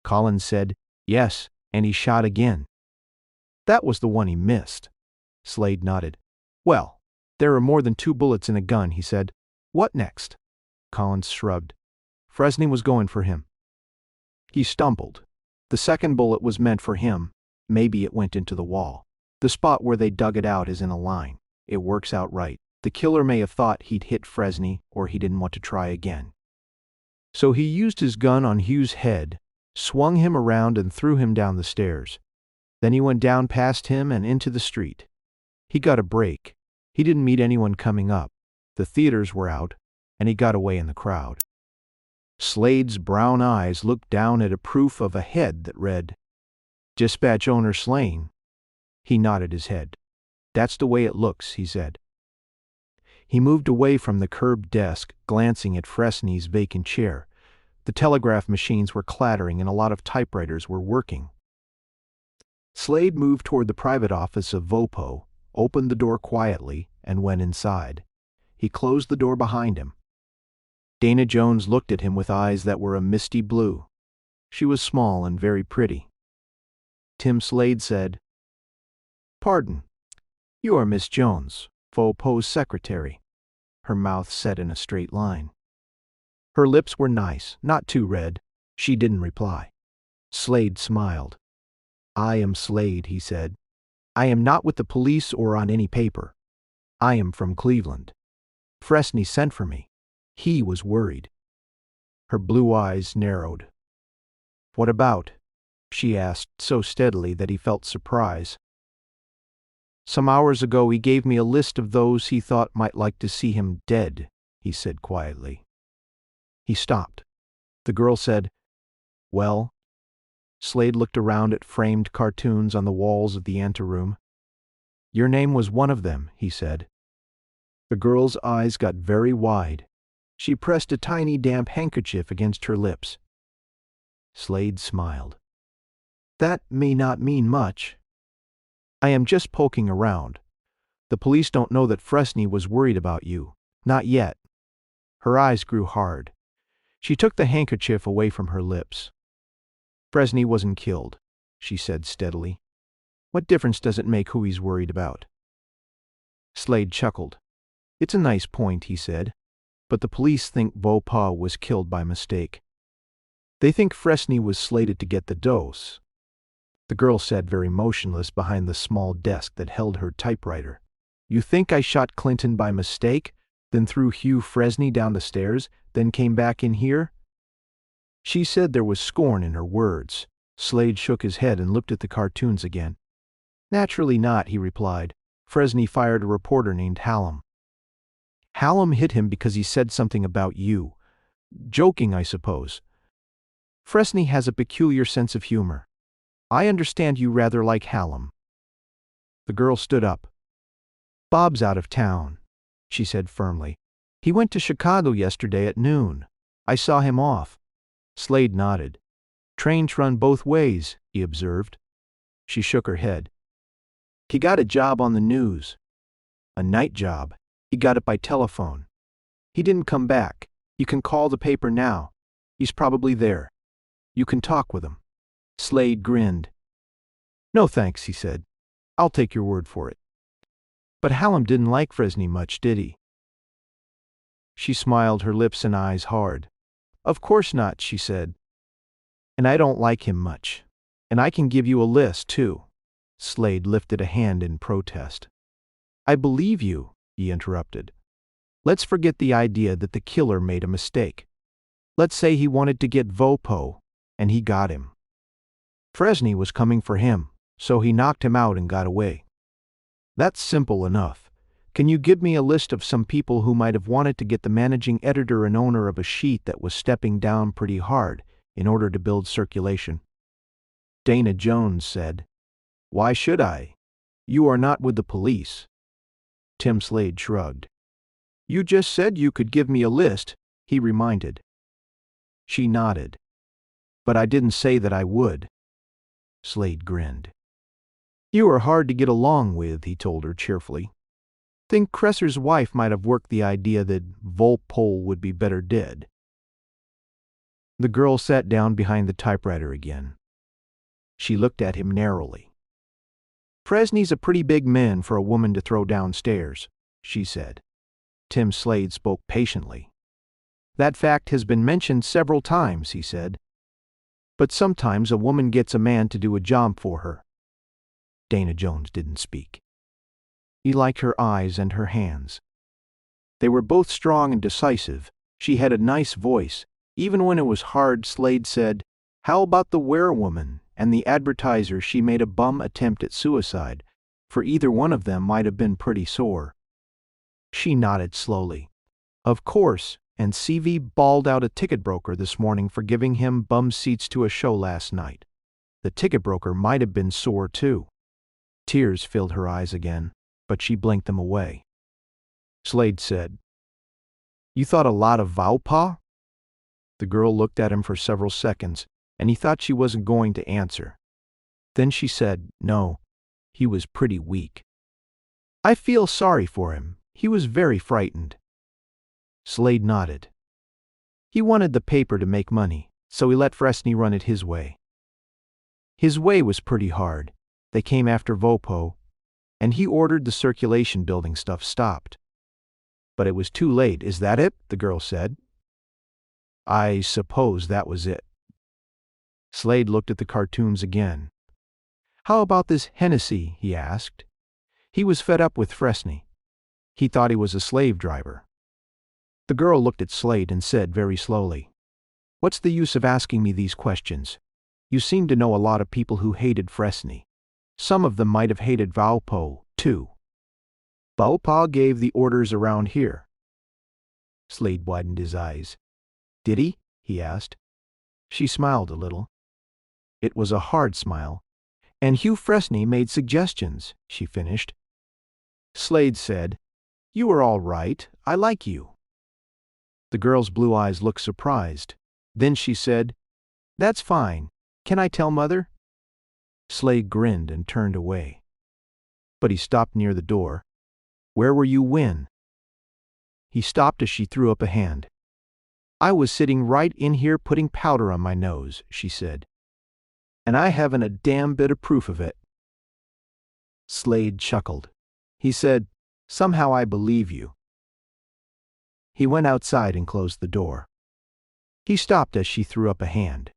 Collins said, "Yes, and he shot again." "That was the one he missed." Slade nodded. "Well, there are more than 2 bullets in a gun," he said. "What next?" Collins shrugged. "Fresney was going for him. He stumbled. The second bullet was meant for him. Maybe it went into the wall. The spot where they dug it out is in a line. It works out right. The killer may have thought he'd hit Fresney, or he didn't want to try again. So he used his gun on Hugh's head, swung him around and threw him down the stairs. Then he went down past him and into the street. He got a break. He didn't meet anyone coming up. The theaters were out, and he got away in the crowd." Slade's brown eyes looked down at a proof of a head that read, "Dispatch owner slain." He nodded his head. "That's the way it looks," he said. He moved away from the curved desk, glancing at Fresney's vacant chair. The telegraph machines were clattering and a lot of typewriters were working. Slade moved toward the private office of Vopo, opened the door quietly, and went inside. He closed the door behind him. Dana Jones looked at him with eyes that were a misty blue. She was small and very pretty. Tim Slade said, "Pardon, you are Miss Jones, Vopo's secretary." Her mouth set in a straight line. Her lips were nice, not too red. She didn't reply. Slade smiled. "I am Slade," he said. "I am not with the police or on any paper. I am from Cleveland. Fresney sent for me. He was worried." Her blue eyes narrowed. "What about?" she asked so steadily that he felt surprise. "Some hours ago he gave me a list of those he thought might like to see him dead," he said quietly. He stopped. The girl said, "Well?" Slade looked around at framed cartoons on the walls of the anteroom. "Your name was one of them," he said. The girl's eyes got very wide. She pressed a tiny damp handkerchief against her lips. Slade smiled. "That may not mean much. I am just poking around. The police don't know that Fresney was worried about you. Not yet." Her eyes grew hard. She took the handkerchief away from her lips. "Fresney wasn't killed," she said steadily. "What difference does it make who he's worried about?" Slade chuckled. "It's a nice point," he said, "but the police think Vopo was killed by mistake. They think Fresney was slated to get the dose." The girl sat very motionless behind the small desk that held her typewriter. "You think I shot Clinton by mistake, then threw Hugh Fresney down the stairs, then came back in here?" She said there was scorn in her words. Slade shook his head and looked at the cartoons again. "Naturally not," he replied. "Fresney fired a reporter named Hallam. Hallam hit him because he said something about you. Joking, I suppose. Fresney has a peculiar sense of humor. I understand you rather like Hallam." The girl stood up. "Bob's out of town," she said firmly. "He went to Chicago yesterday at noon. I saw him off." Slade nodded. "Trains run both ways," he observed. She shook her head. "He got a job on the news. A night job. He got it by telephone. He didn't come back. You can call the paper now. He's probably there. You can talk with him." Slade grinned. "No thanks," he said. "I'll take your word for it." "But Hallam didn't like Fresney much, did he?" She smiled, her lips and eyes hard. "Of course not," she said. "And I don't like him much. And I can give you a list, too." Slade lifted a hand in protest. "I believe you," he interrupted. "Let's forget the idea that the killer made a mistake. Let's say he wanted to get Vopo, and he got him. Fresney was coming for him, so he knocked him out and got away. That's simple enough. Can you give me a list of some people who might have wanted to get the managing editor and owner of a sheet that was stepping down pretty hard in order to build circulation?" Dana Jones said, "Why should I? You are not with the police." Tim Slade shrugged. "You just said you could give me a list," he reminded. She nodded. "But I didn't say that I would." Slade grinned. "You are hard to get along with," he told her cheerfully. "Think Cresser's wife might have worked the idea that Vopo would be better dead." The girl sat down behind the typewriter again. She looked at him narrowly. "Fresney's a pretty big man for a woman to throw downstairs," she said. Tim Slade spoke patiently. "That fact has been mentioned several times," he said. "But sometimes a woman gets a man to do a job for her." Dana Jones didn't speak. He liked her eyes and her hands. They were both strong and decisive. She had a nice voice. Even when it was hard, Slade said, "How about the werewoman and the advertiser she made a bum attempt at suicide? For either one of them might have been pretty sore." She nodded slowly. "Of course, and CV bawled out a ticket broker this morning for giving him bum seats to a show last night. The ticket broker might have been sore too." Tears filled her eyes again, but she blinked them away. Slade said, "You thought a lot of Vopo?" The girl looked at him for several seconds, and he thought she wasn't going to answer. Then she said, "No, he was pretty weak. I feel sorry for him. He was very frightened." Slade nodded. He wanted the paper to make money, so he let Fresney run it his way. His way was pretty hard. They came after Vopo, and he ordered the circulation building stuff stopped. But it was too late. "Is that it?" the girl said. "I suppose that was it." Slade looked at the cartoons again. "How about this Hennessy?" he asked. He was fed up with Fresney. He thought he was a slave driver. The girl looked at Slade and said very slowly, "What's the use of asking me these questions? You seem to know a lot of people who hated Fresney. Some of them might have hated Valpo, too." "Valpo gave the orders around here." Slade widened his eyes. "Did he?" he asked. She smiled a little. It was a hard smile. "And Hugh Fresney made suggestions," she finished. Slade said, "You were all right. I like you." The girl's blue eyes looked surprised. Then she said, "That's fine. Can I tell Mother?" Slade grinned and turned away. But he stopped near the door. "Where were you when?" He stopped as she threw up a hand. "I was sitting right in here putting powder on my nose," she said. "And I haven't a damn bit of proof of it." Slade chuckled. He said, "Somehow I believe you." He went outside and closed the door. He stopped as she threw up a hand.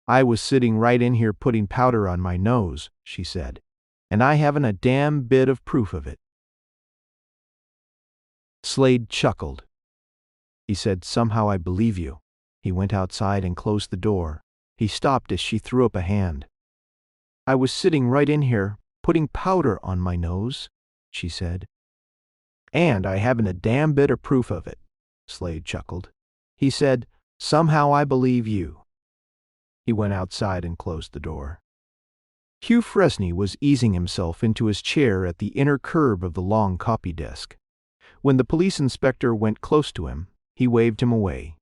"I was sitting right in here putting powder on my nose," she said, "and I haven't a damn bit of proof of it." Slade chuckled. He said, "Somehow I believe you." He went outside and closed the door. He stopped as she threw up a hand. "I was sitting right in here putting powder on my nose," she said. "And I haven't a damn bit of proof of it." Slade chuckled. He said, "Somehow I believe you." He went outside and closed the door. Hugh Fresney was easing himself into his chair at the inner curve of the long copy desk. When the police inspector went close to him, he waved him away.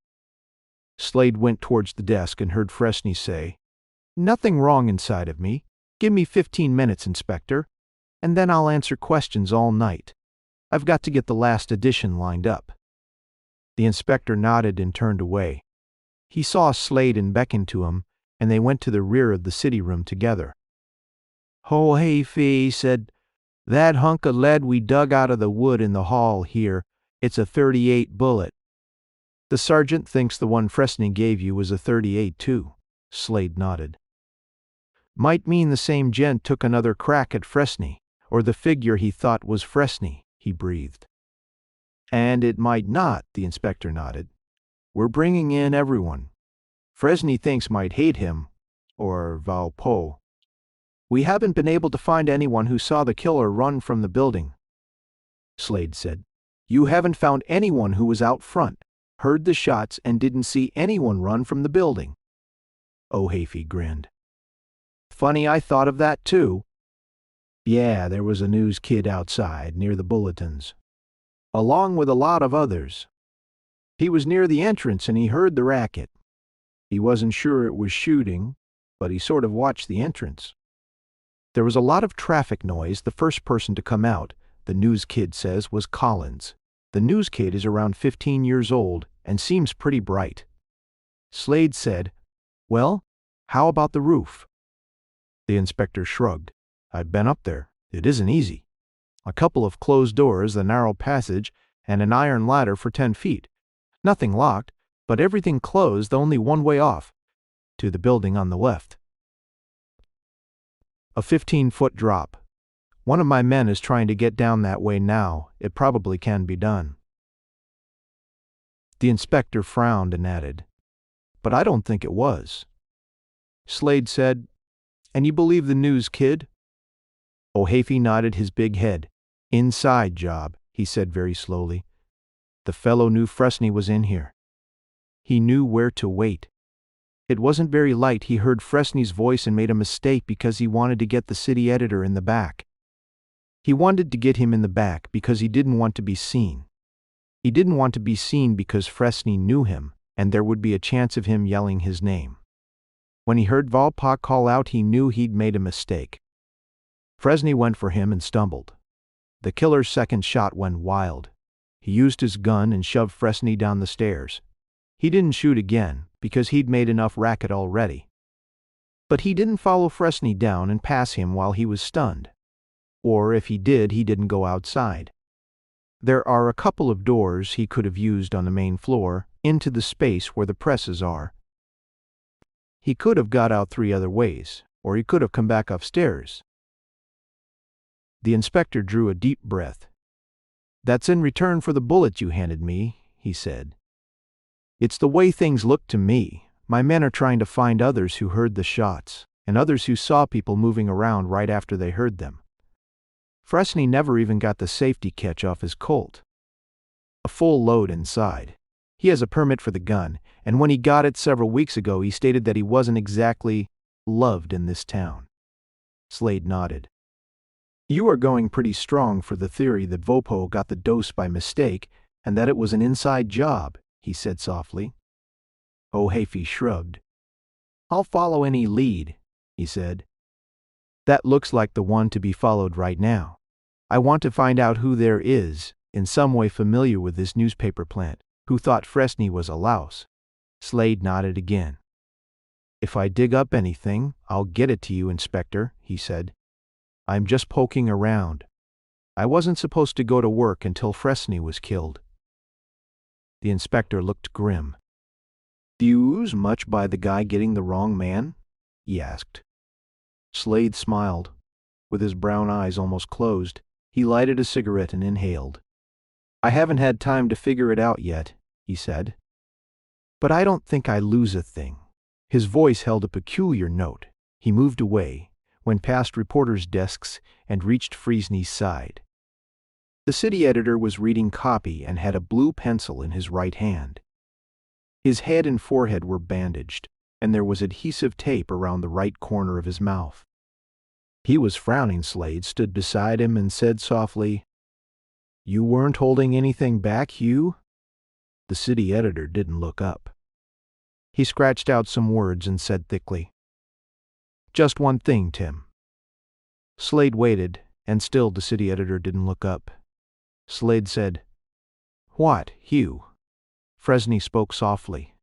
Slade went towards the desk and heard Fresney say, "Nothing wrong inside of me. Give me 15 minutes, Inspector, and then I'll answer questions all night. I've got to get the last edition lined up." The inspector nodded and turned away. He saw Slade and beckoned to him, and they went to the rear of the city room together. "Oh, hey, Fee," he said, "that hunk of lead we dug out of the wood in the hall here, it's a .38 bullet." "The sergeant thinks the one Fresney gave you was a .38 too." Slade nodded. "Might mean the same gent took another crack at Fresney, or the figure he thought was Fresney," he breathed. "And it might not," the inspector nodded. "We're bringing in everyone. Fresney thinks might hate him, or Valpo. We haven't been able to find anyone who saw the killer run from the building." Slade said, "You haven't found anyone who was out front, heard the shots, and didn't see anyone run from the building?" O'Hafey grinned. "Funny, I thought of that too." "Yeah, there was a news kid outside, near the bulletins, along with a lot of others. He was near the entrance and he heard the racket. He wasn't sure it was shooting, but he sort of watched the entrance." There was a lot of traffic noise. The first person to come out, the news kid says, was Collins. The news kid is around 15 years old and seems pretty bright. Slade said, "Well, how about the roof?" The inspector shrugged. "I've been up there. It isn't easy. A couple of closed doors, a narrow passage, and an iron ladder for 10 feet. Nothing locked, but everything closed, only one way off, to the building on the left. A 15-foot drop. One of my men is trying to get down that way now. It probably can be done." The inspector frowned and added, "But I don't think it was." Slade said, "And you believe the news kid?" O'Hafey nodded his big head. "Inside job," he said very slowly. "The fellow knew Fresney was in here. He knew where to wait. It wasn't very light. He heard Fresney's voice and made a mistake because he wanted to get the city editor in the back. He wanted to get him in the back because he didn't want to be seen. He didn't want to be seen because Fresney knew him, and there would be a chance of him yelling his name. When he heard Volpaw call out, he knew he'd made a mistake. Fresney went for him and stumbled. The killer's second shot went wild. He used his gun and shoved Fresney down the stairs. He didn't shoot again, because he'd made enough racket already. But he didn't follow Fresney down and pass him while he was stunned. Or if he did, he didn't go outside. There are a couple of doors he could have used on the main floor, into the space where the presses are. He could have got out 3 other ways, or he could have come back upstairs. The inspector drew a deep breath. "That's in return for the bullet you handed me," he said. "It's the way things look to me. My men are trying to find others who heard the shots, and others who saw people moving around right after they heard them. Fresney never even got the safety catch off his Colt. A full load inside. He has a permit for the gun, and when he got it several weeks ago, he stated that he wasn't exactly loved in this town." Slade nodded. "You are going pretty strong for the theory that Vopo got the dose by mistake and that it was an inside job," he said softly. O'Hafey shrugged. "I'll follow any lead," he said. "That looks like the one to be followed right now. I want to find out who there is, in some way familiar with this newspaper plant, who thought Fresney was a louse." Slade nodded again. "If I dig up anything, I'll get it to you, Inspector," he said. "I'm just poking around. I wasn't supposed to go to work until Fresney was killed." The inspector looked grim. "Do you ooze much by the guy getting the wrong man?" he asked. Slade smiled. With his brown eyes almost closed, he lighted a cigarette and inhaled. "I haven't had time to figure it out yet," he said. "But I don't think I lose a thing." His voice held a peculiar note. He moved away, went past reporters' desks, and reached Fresney's side. The city editor was reading copy and had a blue pencil in his right hand. His head and forehead were bandaged, and there was adhesive tape around the right corner of his mouth. He was frowning. Slade stood beside him and said softly, "You weren't holding anything back, Hugh?" The city editor didn't look up. He scratched out some words and said thickly, "Just one thing, Tim." Slade waited, and still the city editor didn't look up. Slade said, "What, Hugh?" Fresney spoke softly.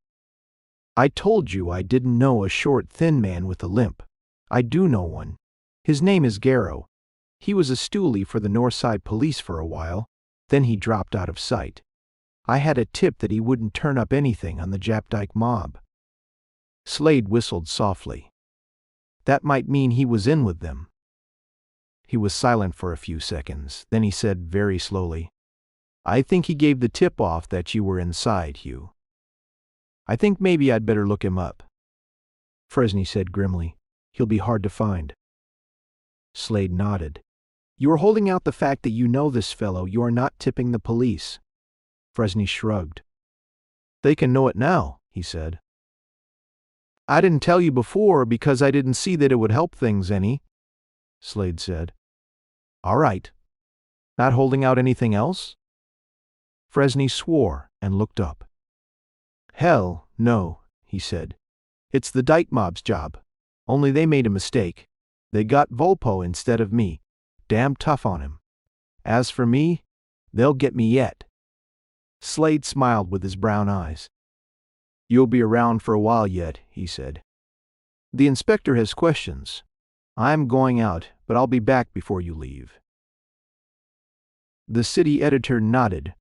"I told you I didn't know a short, thin man with a limp. I do know one. His name is Garrow. He was a stoolie for the Northside Police for a while, then he dropped out of sight. I had a tip that he wouldn't turn up anything on the Japdyke mob." Slade whistled softly. "That might mean he was in with them." He was silent for a few seconds. Then he said very slowly, "I think he gave the tip off that you were inside, Hugh. I think maybe I'd better look him up." Fresney said grimly, "He'll be hard to find." Slade nodded. "You are holding out the fact that you know this fellow. You are not tipping the police." Fresney shrugged. "They can know it now," he said. "I didn't tell you before because I didn't see that it would help things any," Slade said. "All right. Not holding out anything else?" Fresney swore and looked up. "Hell, no," he said. "It's the Dyke mob's job. Only they made a mistake. They got Volpo instead of me. Damn tough on him. As for me, they'll get me yet." Slade smiled with his brown eyes. "You'll be around for a while yet," he said. "The inspector has questions. I'm going out, but I'll be back before you leave." The city editor nodded.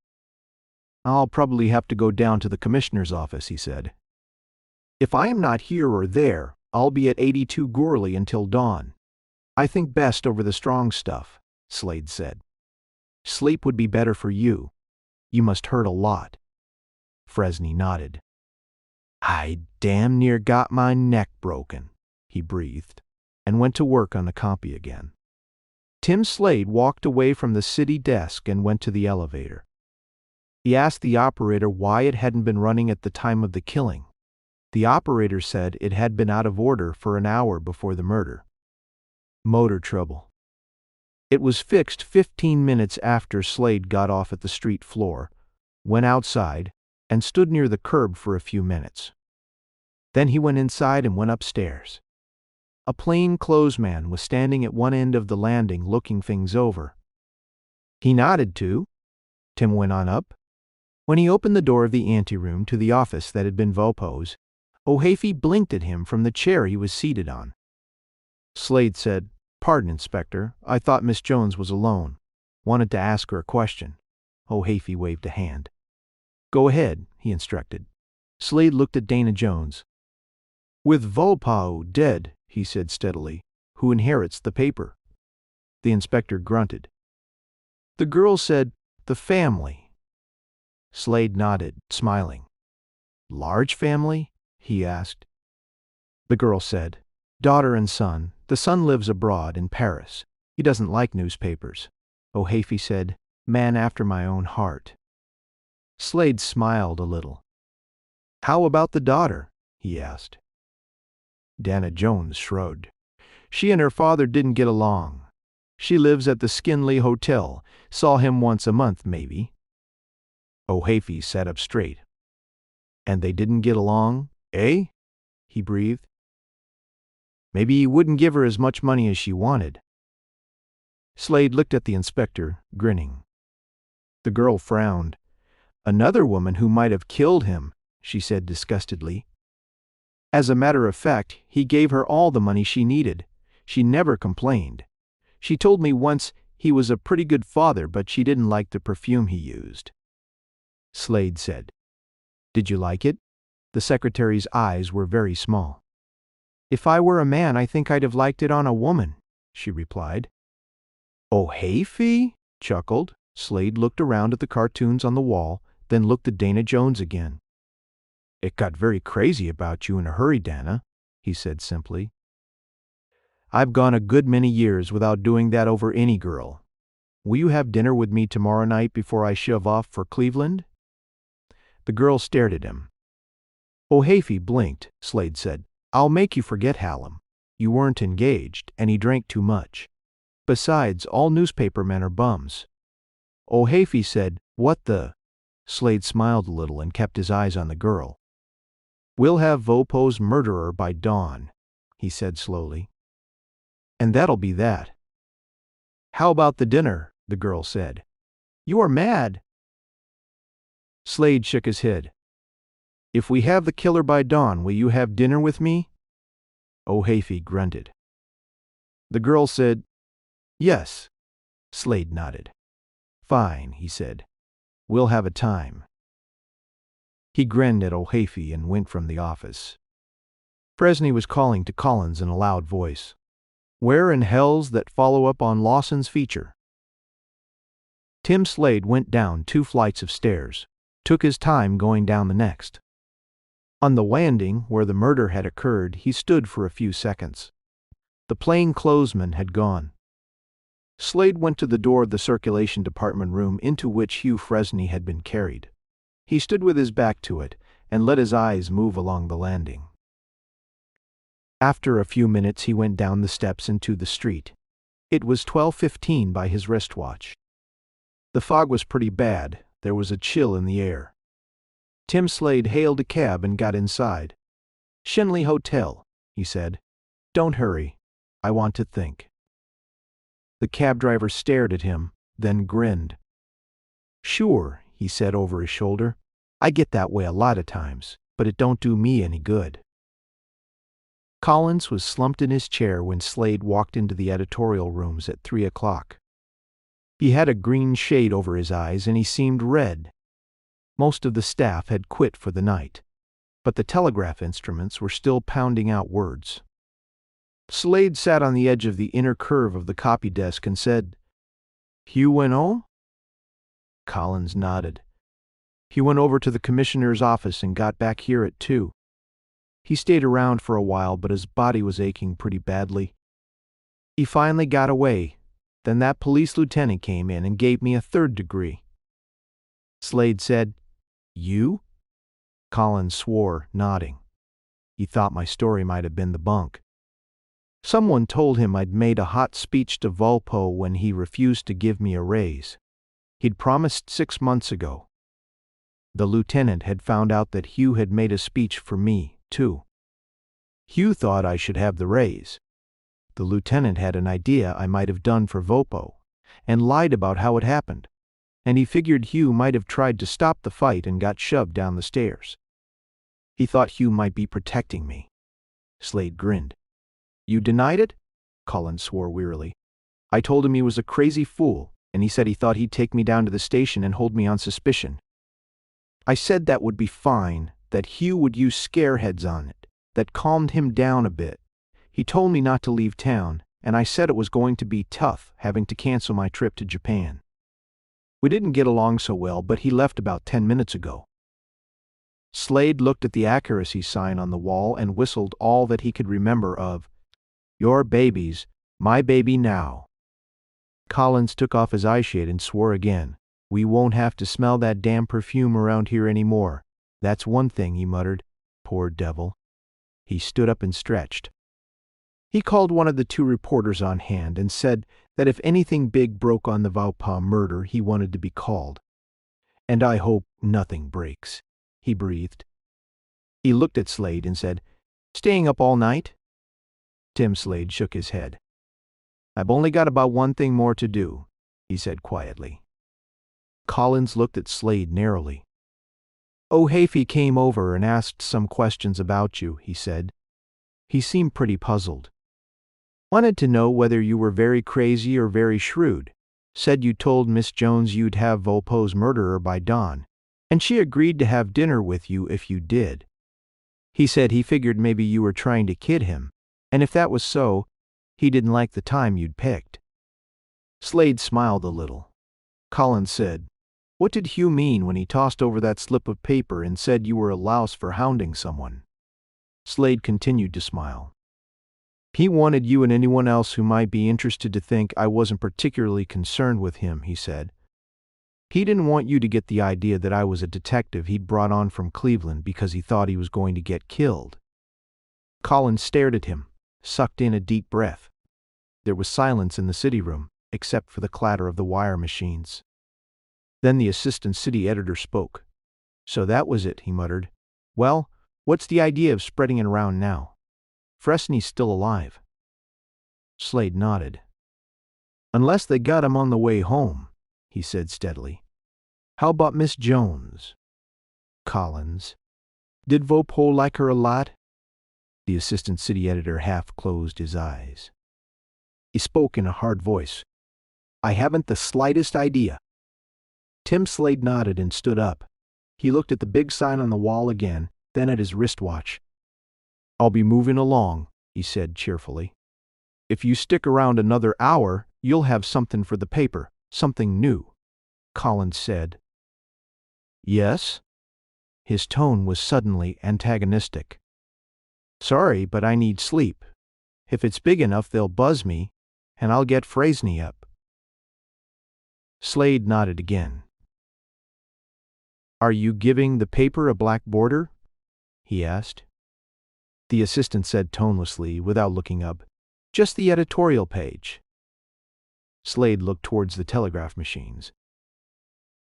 "I'll probably have to go down to the commissioner's office," he said. "If I am not here or there, I'll be at 82 Gourley until dawn. I think best over the strong stuff," Slade said. "Sleep would be better for you. You must hurt a lot." Fresney nodded. "I damn near got my neck broken," he breathed, and went to work on the copy again. Tim Slade walked away from the city desk and went to the elevator. He asked the operator why it hadn't been running at the time of the killing. The operator said it had been out of order for an hour before the murder. Motor trouble. It was fixed 15 minutes after Slade got off at the street floor, went outside, and stood near the curb for a few minutes. Then he went inside and went upstairs. A plain-clothes man was standing at one end of the landing looking things over. He nodded to. Tim went on up. When he opened the door of the anteroom to the office that had been Volpo's, O'Hafey blinked at him from the chair he was seated on. Slade said, "Pardon, Inspector, I thought Miss Jones was alone. Wanted to ask her a question." O'Hafey waved a hand. "Go ahead," he instructed. Slade looked at Dana Jones. "With Volpo dead," he said steadily, "who inherits the paper?" The inspector grunted. The girl said, "The family." Slade nodded, smiling. "Large family?" he asked. The girl said, "Daughter and son. The son lives abroad in Paris. He doesn't like newspapers." O'Hafey said, "Man after my own heart." Slade smiled a little. "How about the daughter?" he asked. Dana Jones shrugged. "She and her father didn't get along. She lives at the Skinley Hotel. Saw him once a month, maybe." O'Hafey sat up straight. "And they didn't get along, eh?" he breathed. "Maybe he wouldn't give her as much money as she wanted." Slade looked at the inspector, grinning. The girl frowned. "Another woman who might have killed him," she said disgustedly. "As a matter of fact, he gave her all the money she needed. She never complained. She told me once he was a pretty good father, but she didn't like the perfume he used." Slade said, "Did you like it?" The secretary's eyes were very small. "If I were a man, I think I'd have liked it on a woman," she replied. "O'Hafey?" chuckled. Slade looked around at the cartoons on the wall, then looked at Dana Jones again. "It got very crazy about you in a hurry, Dana," he said simply. "I've gone a good many years without doing that over any girl. Will you have dinner with me tomorrow night before I shove off for Cleveland?" The girl stared at him. O'Hafey blinked. Slade said, "I'll make you forget Hallam. You weren't engaged, and he drank too much. Besides, all newspaper men are bums." O'Hafey said, "What the—" Slade smiled a little and kept his eyes on the girl. "We'll have Volpo's murderer by dawn," he said slowly. "And that'll be that." "How about the dinner?" the girl said. "You are mad." Slade shook his head. "If we have the killer by dawn, will you have dinner with me?" O'Hafey grunted. The girl said, "Yes." Slade nodded. "Fine," he said. "We'll have a time." He grinned at O'Hafey and went from the office. Fresney was calling to Collins in a loud voice. "Where in hell's that follow-up on Lawson's feature?" Tim Slade went down 2 flights of stairs, took his time going down the next. On the landing where the murder had occurred, he stood for a few seconds. The plainclothesman had gone. Slade went to the door of the circulation department room into which Hugh Fresney had been carried. He stood with his back to it and let his eyes move along the landing. After a few minutes he went down the steps into the street. It was 12:15 by his wristwatch. The fog was pretty bad. There was a chill in the air. Tim Slade hailed a cab and got inside. "Shenley Hotel," he said. "Don't hurry. I want to think." The cab driver stared at him, then grinned. "Sure," he said over his shoulder. "I get that way a lot of times, but it don't do me any good." Collins was slumped in his chair when Slade walked into the editorial rooms at 3 o'clock. He had a green shade over his eyes and he seemed red. Most of the staff had quit for the night, but the telegraph instruments were still pounding out words. Slade sat on the edge of the inner curve of the copy desk and said, "Hugh went home?" Collins nodded. "He went over to the commissioner's office and got back here at 2. He stayed around for a while, but his body was aching pretty badly. He finally got away. Then that police lieutenant came in and gave me a 3rd degree." Slade said, "You?" Collins swore, nodding. He thought my story might have been the bunk. Someone told him I'd made a hot speech to Volpo when he refused to give me a raise. He'd promised 6 months ago. The lieutenant had found out that Hugh had made a speech for me, too. Hugh thought I should have the raise. The lieutenant had an idea I might have done for Vopo, and lied about how it happened, and he figured Hugh might have tried to stop the fight and got shoved down the stairs. He thought Hugh might be protecting me. Slade grinned. You denied it? Collins swore wearily. I told him he was a crazy fool, and he said he thought he'd take me down to the station and hold me on suspicion. I said that would be fine, that Hugh would use scareheads on it, that calmed him down a bit. He told me not to leave town, and I said it was going to be tough having to cancel my trip to Japan. We didn't get along so well, but he left about 10 minutes ago. Slade looked at the accuracy sign on the wall and whistled all that he could remember of, Your baby's my baby now. Collins took off his eyeshade and swore again. We won't have to smell that damn perfume around here anymore. That's one thing, he muttered. Poor devil. He stood up and stretched. He called one of the 2 reporters on hand and said that if anything big broke on the Vaupas murder, he wanted to be called. And I hope nothing breaks, he breathed. He looked at Slade and said, Staying up all night? Tim Slade shook his head. I've only got about one thing more to do, he said quietly. Collins looked at Slade narrowly. O'Hafey came over and asked some questions about you, he said. He seemed pretty puzzled. Wanted to know whether you were very crazy or very shrewd. Said you told Miss Jones you'd have Volpo's murderer by dawn, and she agreed to have dinner with you if you did. He said he figured maybe you were trying to kid him, and if that was so, he didn't like the time you'd picked. Slade smiled a little. Collins said, What did Hugh mean when he tossed over that slip of paper and said you were a louse for hounding someone? Slade continued to smile. He wanted you and anyone else who might be interested to think I wasn't particularly concerned with him, he said. He didn't want you to get the idea that I was a detective he'd brought on from Cleveland because he thought he was going to get killed. Collins stared at him, sucked in a deep breath. There was silence in the city room, except for the clatter of the wire machines. Then the assistant city editor spoke. So that was it, he muttered. Well, what's the idea of spreading it around now? Fresney's still alive. Slade nodded. Unless they got him on the way home, he said steadily. How about Miss Jones? Collins. Did Vopo like her a lot? The assistant city editor half closed his eyes. He spoke in a hard voice. I haven't the slightest idea. Tim Slade nodded and stood up. He looked at the big sign on the wall again, then at his wristwatch. I'll be moving along, he said cheerfully. If you stick around another hour, you'll have something for the paper, something new, Collins said. Yes? His tone was suddenly antagonistic. Sorry, but I need sleep. If it's big enough, they'll buzz me, and I'll get Fresney up. Slade nodded again. Are you giving the paper a black border? He asked. The assistant said tonelessly, without looking up, Just the editorial page. Slade looked towards the telegraph machines.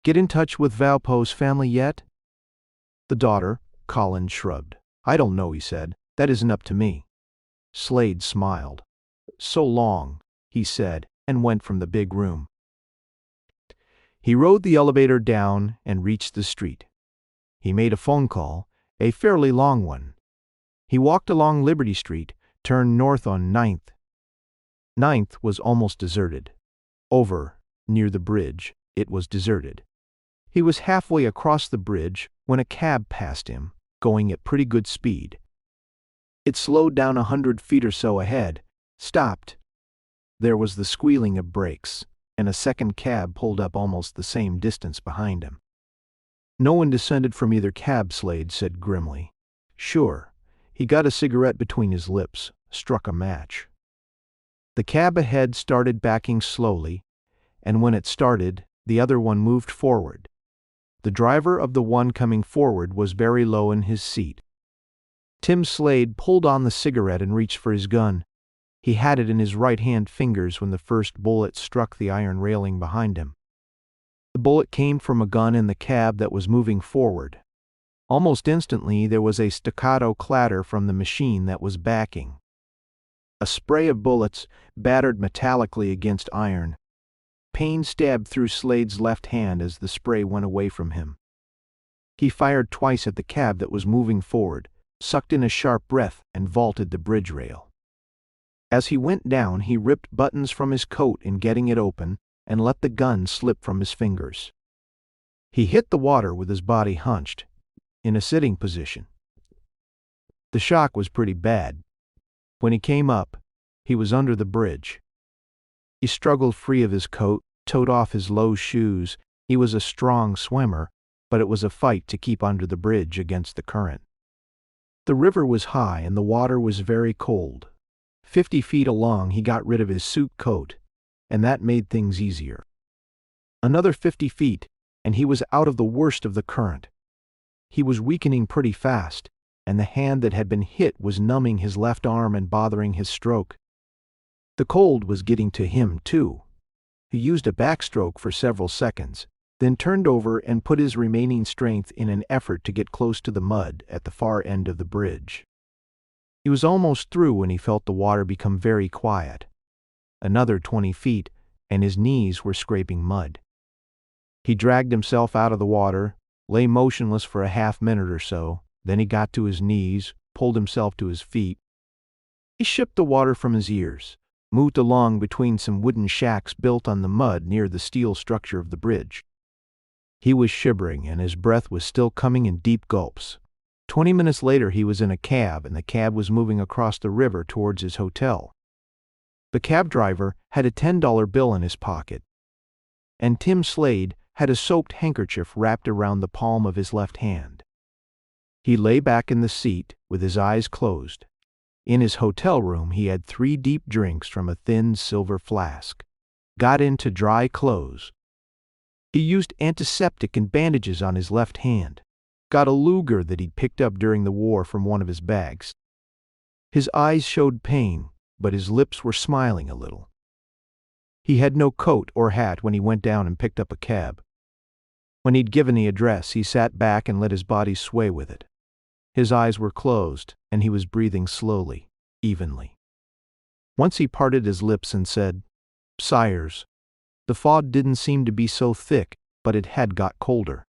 Get in touch with Valpo's family yet? The daughter, Collins shrugged. I don't know, he said. That isn't up to me. Slade smiled. So long, he said, and went from the big room. He rode the elevator down and reached the street. He made a phone call, a fairly long one. He walked along Liberty Street, turned north on 9th. 9th was almost deserted. Over, near the bridge, it was deserted. He was halfway across the bridge when a cab passed him, going at pretty good speed. It slowed down 100 feet or so ahead, stopped. There was the squealing of brakes, and a second cab pulled up almost the same distance behind him. No one descended from either cab, Slade said grimly. Sure. He got a cigarette between his lips, struck a match. The cab ahead started backing slowly, and when it started, the other one moved forward. The driver of the one coming forward was very low in his seat. Tim Slade pulled on the cigarette and reached for his gun. He had it in his right-hand fingers when the first bullet struck the iron railing behind him. The bullet came from a gun in the cab that was moving forward. Almost instantly there was a staccato clatter from the machine that was backing. A spray of bullets battered metallically against iron. Pain stabbed through Slade's left hand as the spray went away from him. He fired twice at the cab that was moving forward, sucked in a sharp breath, and vaulted the bridge rail. As he went down, he ripped buttons from his coat in getting it open and let the gun slip from his fingers. He hit the water with his body hunched, in a sitting position. The shock was pretty bad. When he came up, he was under the bridge. He struggled free of his coat, toed off his low shoes. He was a strong swimmer, but it was a fight to keep under the bridge against the current. The river was high and the water was very cold. 50 feet along, he got rid of his suit coat, and that made things easier. Another 50 feet, and he was out of the worst of the current. He was weakening pretty fast, and the hand that had been hit was numbing his left arm and bothering his stroke. The cold was getting to him, too. He used a backstroke for several seconds, then turned over and put his remaining strength in an effort to get close to the mud at the far end of the bridge. He was almost through when he felt the water become very quiet. Another 20 feet, and his knees were scraping mud. He dragged himself out of the water, lay motionless for a half-minute or so, then he got to his knees, pulled himself to his feet. He shipped the water from his ears, moved along between some wooden shacks built on the mud near the steel structure of the bridge. He was shivering, and his breath was still coming in deep gulps. 20 minutes later he was in a cab, and the cab was moving across the river towards his hotel. The cab driver had a $10 bill in his pocket, and Tim Slade had a soaked handkerchief wrapped around the palm of his left hand. He lay back in the seat with his eyes closed. In his hotel room he had 3 deep drinks from a thin silver flask. Got into dry clothes. He used antiseptic and bandages on his left hand. Got a Luger that he'd picked up during the war from one of his bags. His eyes showed pain, but his lips were smiling a little. He had no coat or hat when he went down and picked up a cab. When he'd given the address, he sat back and let his body sway with it. His eyes were closed, and he was breathing slowly, evenly. Once he parted his lips and said, "Sires." The fog didn't seem to be so thick, but it had got colder.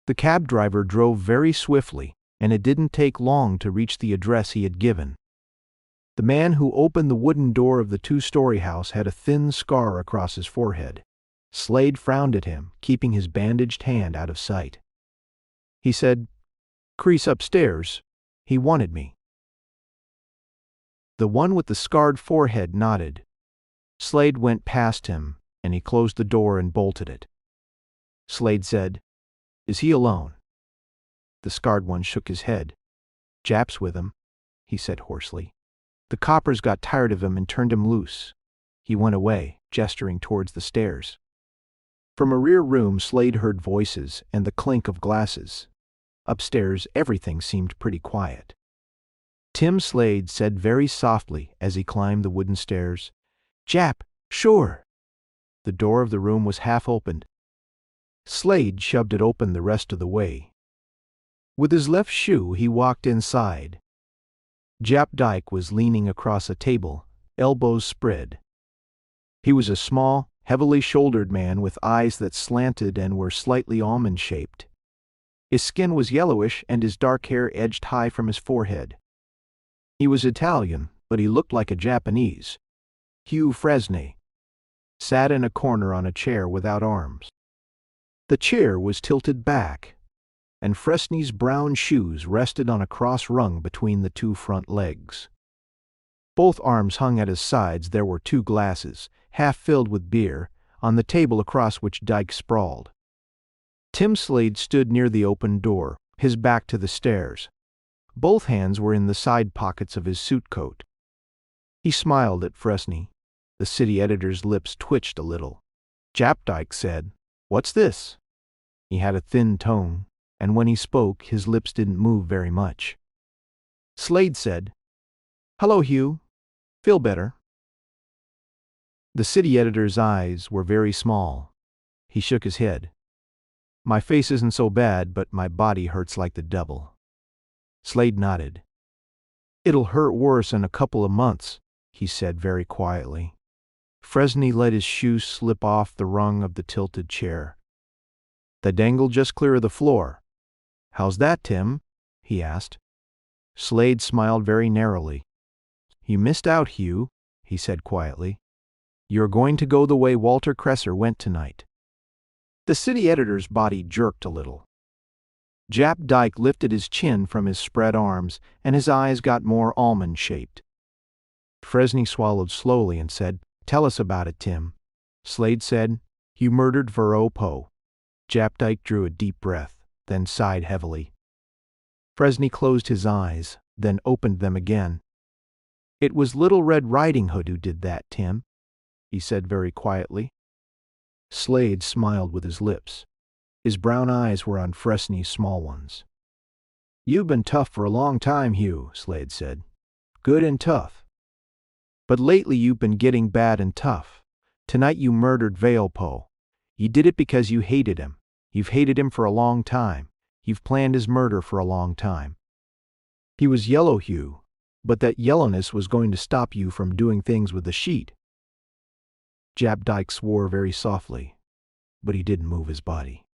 The cab driver drove very swiftly, and it didn't take long to reach the address he had given. The man who opened the wooden door of the 2-story house had a thin scar across his forehead. Slade frowned at him, keeping his bandaged hand out of sight. He said, "Crease upstairs. He wanted me." The one with the scarred forehead nodded. Slade went past him, and he closed the door and bolted it. Slade said, "Is he alone?" The scarred one shook his head. "Jap's with him," he said hoarsely. "The coppers got tired of him and turned him loose." He went away, gesturing towards the stairs. From a rear room Slade heard voices and the clink of glasses. Upstairs everything seemed pretty quiet. Tim Slade said very softly as he climbed the wooden stairs, "Jap, sure." The door of the room was half opened. Slade shoved it open the rest of the way. With his left shoe he walked inside. Jap Dyke was leaning across a table, elbows spread. He was a small, heavily shouldered man with eyes that slanted and were slightly almond-shaped. His skin was yellowish and his dark hair edged high from his forehead. He was Italian, but he looked like a Japanese. Hugh Fresney sat in a corner on a chair without arms. The chair was tilted back, and Fresney's brown shoes rested on a cross rung between the 2 front legs. Both arms hung at his sides. There were 2 glasses, half filled with beer, on the table across which Dyke sprawled. Tim Slade stood near the open door, his back to the stairs. Both hands were in the side pockets of his suit coat. He smiled at Fresney. The city editor's lips twitched a little. Jap Dyke said, "What's this?" He had a thin tone, and when he spoke his lips didn't move very much. Slade said, "Hello, Hugh. Feel better?" The city editor's eyes were very small. He shook his head. My face isn't so bad, but my body hurts like the devil. Slade nodded. It'll hurt worse in a couple of months, he said very quietly. Fresney let his shoe slip off the rung of the tilted chair. They dangled just clear of the floor. How's that, Tim? He asked. Slade smiled very narrowly. You missed out, Hugh, he said quietly. You're going to go the way Walter Cresser went tonight. The city editor's body jerked a little. Jap Dyke lifted his chin from his spread arms, and his eyes got more almond-shaped. Fresney swallowed slowly and said, Tell us about it, Tim. Slade said, You murdered Raoul. Jap Dyke drew a deep breath, then sighed heavily. Fresney closed his eyes, then opened them again. It was Little Red Riding Hood who did that, Tim, he said very quietly. Slade smiled with his lips. His brown eyes were on Fresney's small ones. You've been tough for a long time, Hugh, Slade said. Good and tough. But lately you've been getting bad and tough. Tonight you murdered Raoul. You did it because you hated him. You've hated him for a long time. You've planned his murder for a long time. He was yellow, Hugh, but that yellowness was going to stop you from doing things with the sheet. Jap Dyke swore very softly, but he didn't move his body.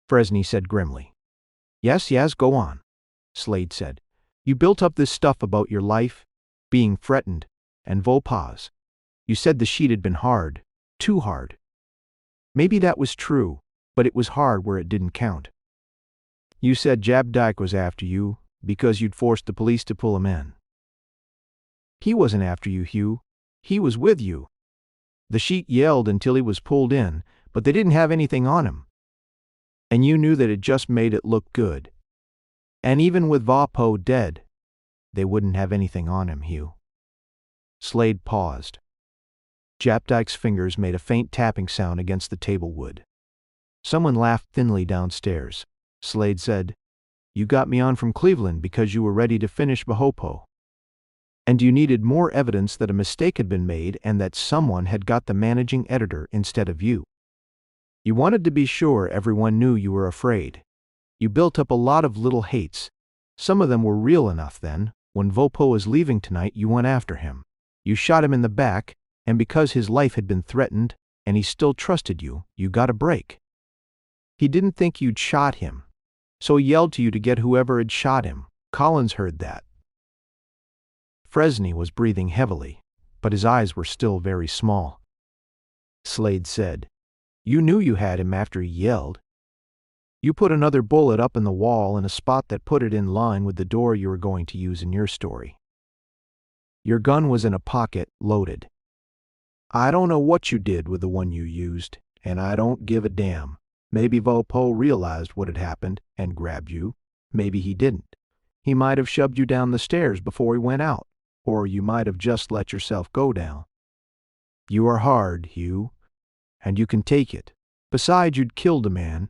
Fresney said grimly, Yes, go on. Slade said, You built up this stuff about your life, being threatened, and Raoul's. You said the sheet had been hard, too hard. Maybe that was true, but it was hard where it didn't count. You said Jap Dyke was after you because you'd forced the police to pull him in. He wasn't after you, Hugh. He was with you. The sheet yelled until he was pulled in, but they didn't have anything on him. And you knew that it just made it look good. And even with Raoul dead, they wouldn't have anything on him, Hugh. Slade paused. Jap Dyke's fingers made a faint tapping sound against the table wood. Someone laughed thinly downstairs. Slade said, You got me on from Cleveland because you were ready to finish Raoul. And you needed more evidence that a mistake had been made and that someone had got the managing editor instead of you. You wanted to be sure everyone knew you were afraid. You built up a lot of little hates. Some of them were real enough then. When Raoul was leaving tonight, you went after him. You shot him in the back, and because his life had been threatened and he still trusted you, you got a break. He didn't think you'd shot him, so he yelled to you to get whoever had shot him. Collins heard that. Fresney was breathing heavily, but his eyes were still very small. Slade said, You knew you had him after he yelled. You put another bullet up in the wall in a spot that put it in line with the door you were going to use in your story. Your gun was in a pocket, loaded. I don't know what you did with the one you used, and I don't give a damn. Maybe Raoul realized what had happened and grabbed you. Maybe he didn't. He might have shoved you down the stairs before he went out, or you might have just let yourself go down. You are hard, Hugh, and you can take it. Besides, you'd killed a man,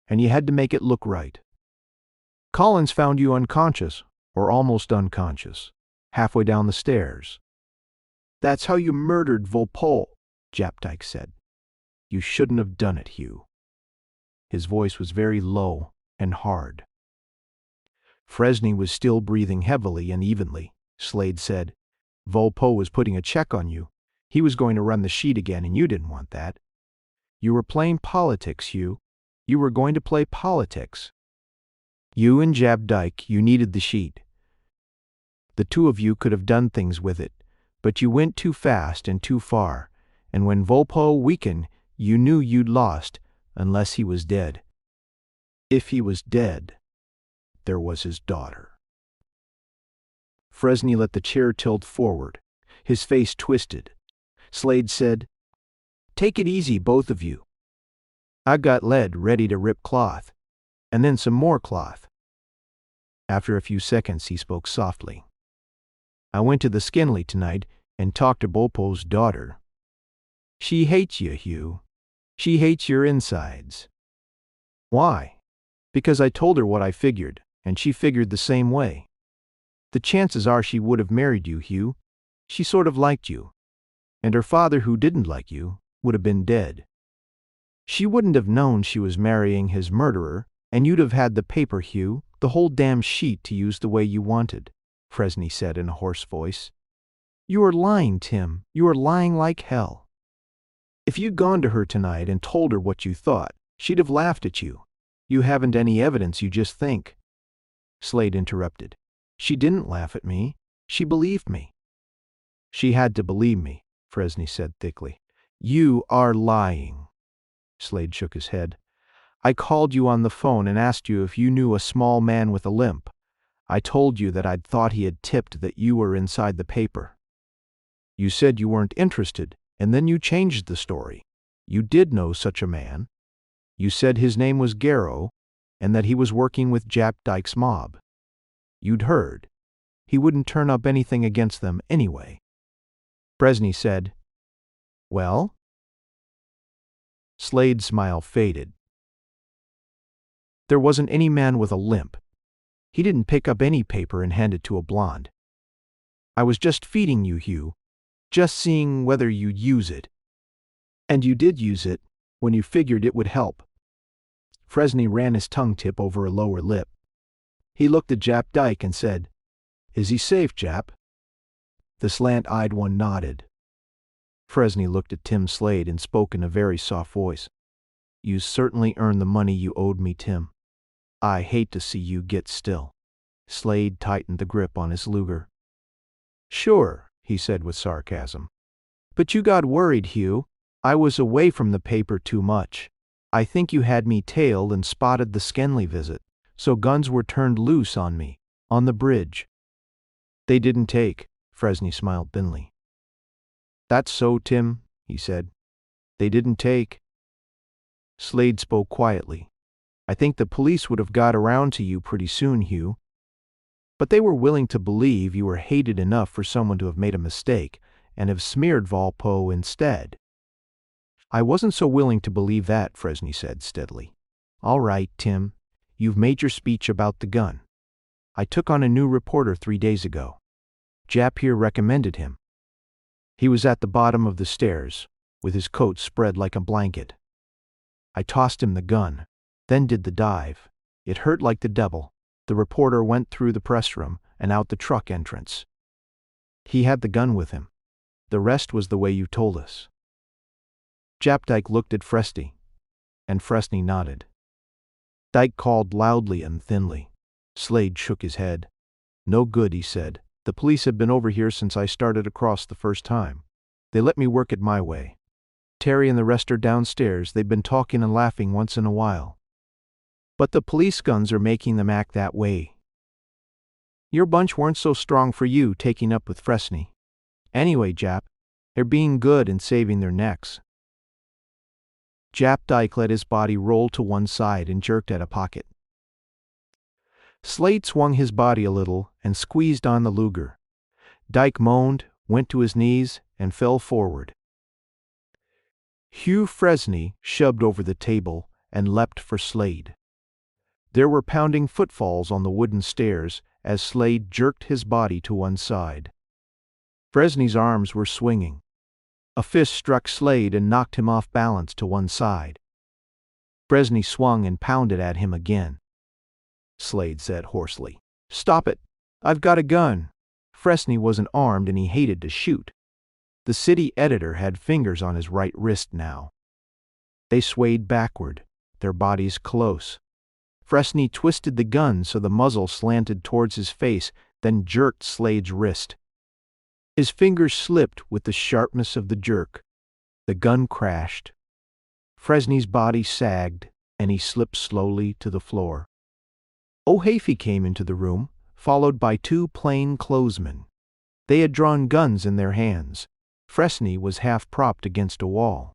and you had to make it look right. Collins found you unconscious, or almost unconscious, halfway down the stairs. That's how you murdered Raoul, Jap Dyke said. You shouldn't have done it, Hugh. His voice was very low and hard. Fresney was still breathing heavily and evenly. Slade said, Raoul was putting a check on you. He was going to run the sheet again, and you didn't want that. You were playing politics, Hugh. You were going to play politics. You and Jap Dyke, you needed the sheet. The two of you could have done things with it, but you went too fast and too far, and when Raoul weakened, you knew you'd lost, unless he was dead. If he was dead, there was his daughter. Fresney let the chair tilt forward. His face twisted. Slade said, Take it easy, both of you. I got lead ready to rip cloth, and then some more cloth. After a few seconds, he spoke softly. I went to the Skinley tonight and talked to Raoul's daughter. She hates you, Hugh. She hates your insides. Why? Because I told her what I figured, and she figured the same way. The chances are she would have married you, Hugh. She sort of liked you. And her father, who didn't like you, would have been dead. She wouldn't have known she was marrying his murderer, and you'd have had the paper, Hugh, the whole damn sheet to use the way you wanted," Fresney said in a hoarse voice. "You are lying, Tim. You are lying like hell. If you'd gone to her tonight and told her what you thought, she'd have laughed at you. You haven't any evidence, you just think." Slade interrupted. "She didn't laugh at me. She believed me." "She had to believe me," Fresney said thickly. "You are lying." Slade shook his head. "I called you on the phone and asked you if you knew a small man with a limp. I told you that I'd thought he had tipped that you were inside the paper. You said you weren't interested, and then you changed the story. You did know such a man. You said his name was Garrow, and that he was working with Jap Dyke's mob. You'd heard. He wouldn't turn up anything against them anyway." Fresney said, "Well?" Slade's smile faded. "There wasn't any man with a limp. He didn't pick up any paper and hand it to a blonde. I was just feeding you, Hugh, just seeing whether you'd use it. And you did use it when you figured it would help." Fresney ran his tongue tip over a lower lip. He looked at Jap Dyke and said, "Is he safe, Jap?" The slant-eyed one nodded. Fresney looked at Tim Slade and spoke in a very soft voice. "You certainly earned the money you owed me, Tim. I hate to see you get still." Slade tightened the grip on his Luger. "Sure," he said with sarcasm. "But you got worried, Hugh. I was away from the paper too much. I think you had me tailed and spotted the Skenley visit, so guns were turned loose on me, on the bridge." "They didn't take," Fresney smiled thinly. "That's so, Tim," he said. "They didn't take." Slade spoke quietly. "I think the police would have got around to you pretty soon, Hugh. But they were willing to believe you were hated enough for someone to have made a mistake and have smeared Valpo instead." "I wasn't so willing to believe that," Fresney said steadily. "All right, Tim. You've made your speech about the gun. I took on a new reporter 3 days ago. Jap here recommended him. He was at the bottom of the stairs, with his coat spread like a blanket. I tossed him the gun, then did the dive. It hurt like the devil. The reporter went through the press room and out the truck entrance. He had the gun with him. The rest was the way you told us." Jap Dyke looked at Fresney, and Fresney nodded. Dyke called loudly and thinly. Slade shook his head. "No good," he said. "The police have been over here since I started across the first time. They let me work it my way. Terry and the rest are downstairs. They've been talking and laughing once in a while. But the police guns are making them act that way. Your bunch weren't so strong for you taking up with Fresney. Anyway, Jap, they're being good and saving their necks." Jap Dyke let his body roll to one side and jerked at a pocket. Slade swung his body a little and squeezed on the Luger. Dyke moaned, went to his knees, and fell forward. Hugh Fresney shoved over the table and leapt for Slade. There were pounding footfalls on the wooden stairs as Slade jerked his body to one side. Fresney's arms were swinging. A fist struck Slade and knocked him off balance to one side. Fresney swung and pounded at him again. Slade said hoarsely, "Stop it! I've got a gun." Fresney wasn't armed and he hated to shoot. The city editor had fingers on his right wrist now. They swayed backward, their bodies close. Fresney twisted the gun so the muzzle slanted towards his face, then jerked Slade's wrist. His fingers slipped with the sharpness of the jerk. The gun crashed. Fresney's body sagged, and he slipped slowly to the floor. O'Hafey came into the room, followed by 2 plain-clothesmen. They had drawn guns in their hands. Fresney was half-propped against a wall.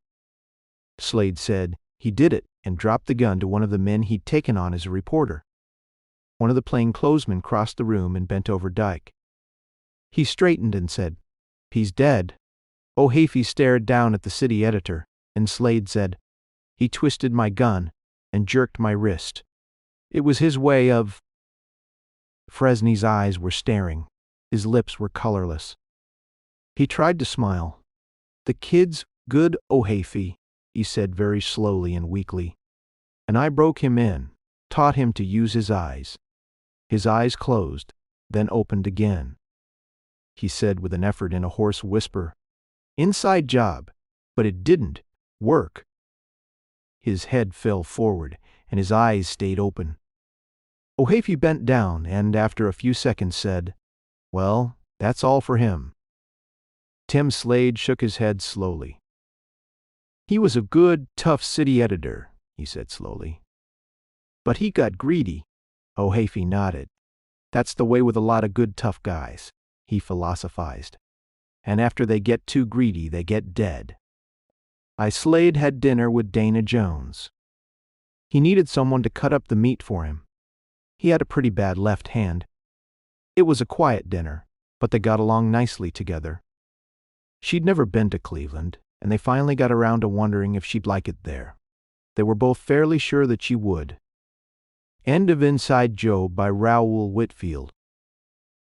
Slade said he did it and dropped the gun to one of the men he'd taken on as a reporter. One of the plainclothesmen crossed the room and bent over Dyke. He straightened and said, "He's dead." O'Hafey stared down at the city editor, and Slade said, "He twisted my gun and jerked my wrist. It was his way of—" Fresney's eyes were staring. His lips were colorless. He tried to smile. "The kid's good, O'Hafey. he said very slowly and weakly. "And I broke him in, taught him to use his eyes." His eyes closed, then opened again. He said with an effort in a hoarse whisper, "Inside job, but it didn't work." His head fell forward, and his eyes stayed open. O'Haffey bent down and, after a few seconds, said, "Well, that's all for him." Tim Slade shook his head slowly. "He was a good, tough city editor," he said slowly. "But he got greedy." O'Haffey nodded. "That's the way with a lot of good, tough guys," he philosophized. "And after they get too greedy, they get dead." Slade had dinner with Dana Jones. He needed someone to cut up the meat for him. He had a pretty bad left hand. It was a quiet dinner, but they got along nicely together. She'd never been to Cleveland, and they finally got around to wondering if she'd like it there. They were both fairly sure that she would. End of Inside Job by Raoul Whitfield.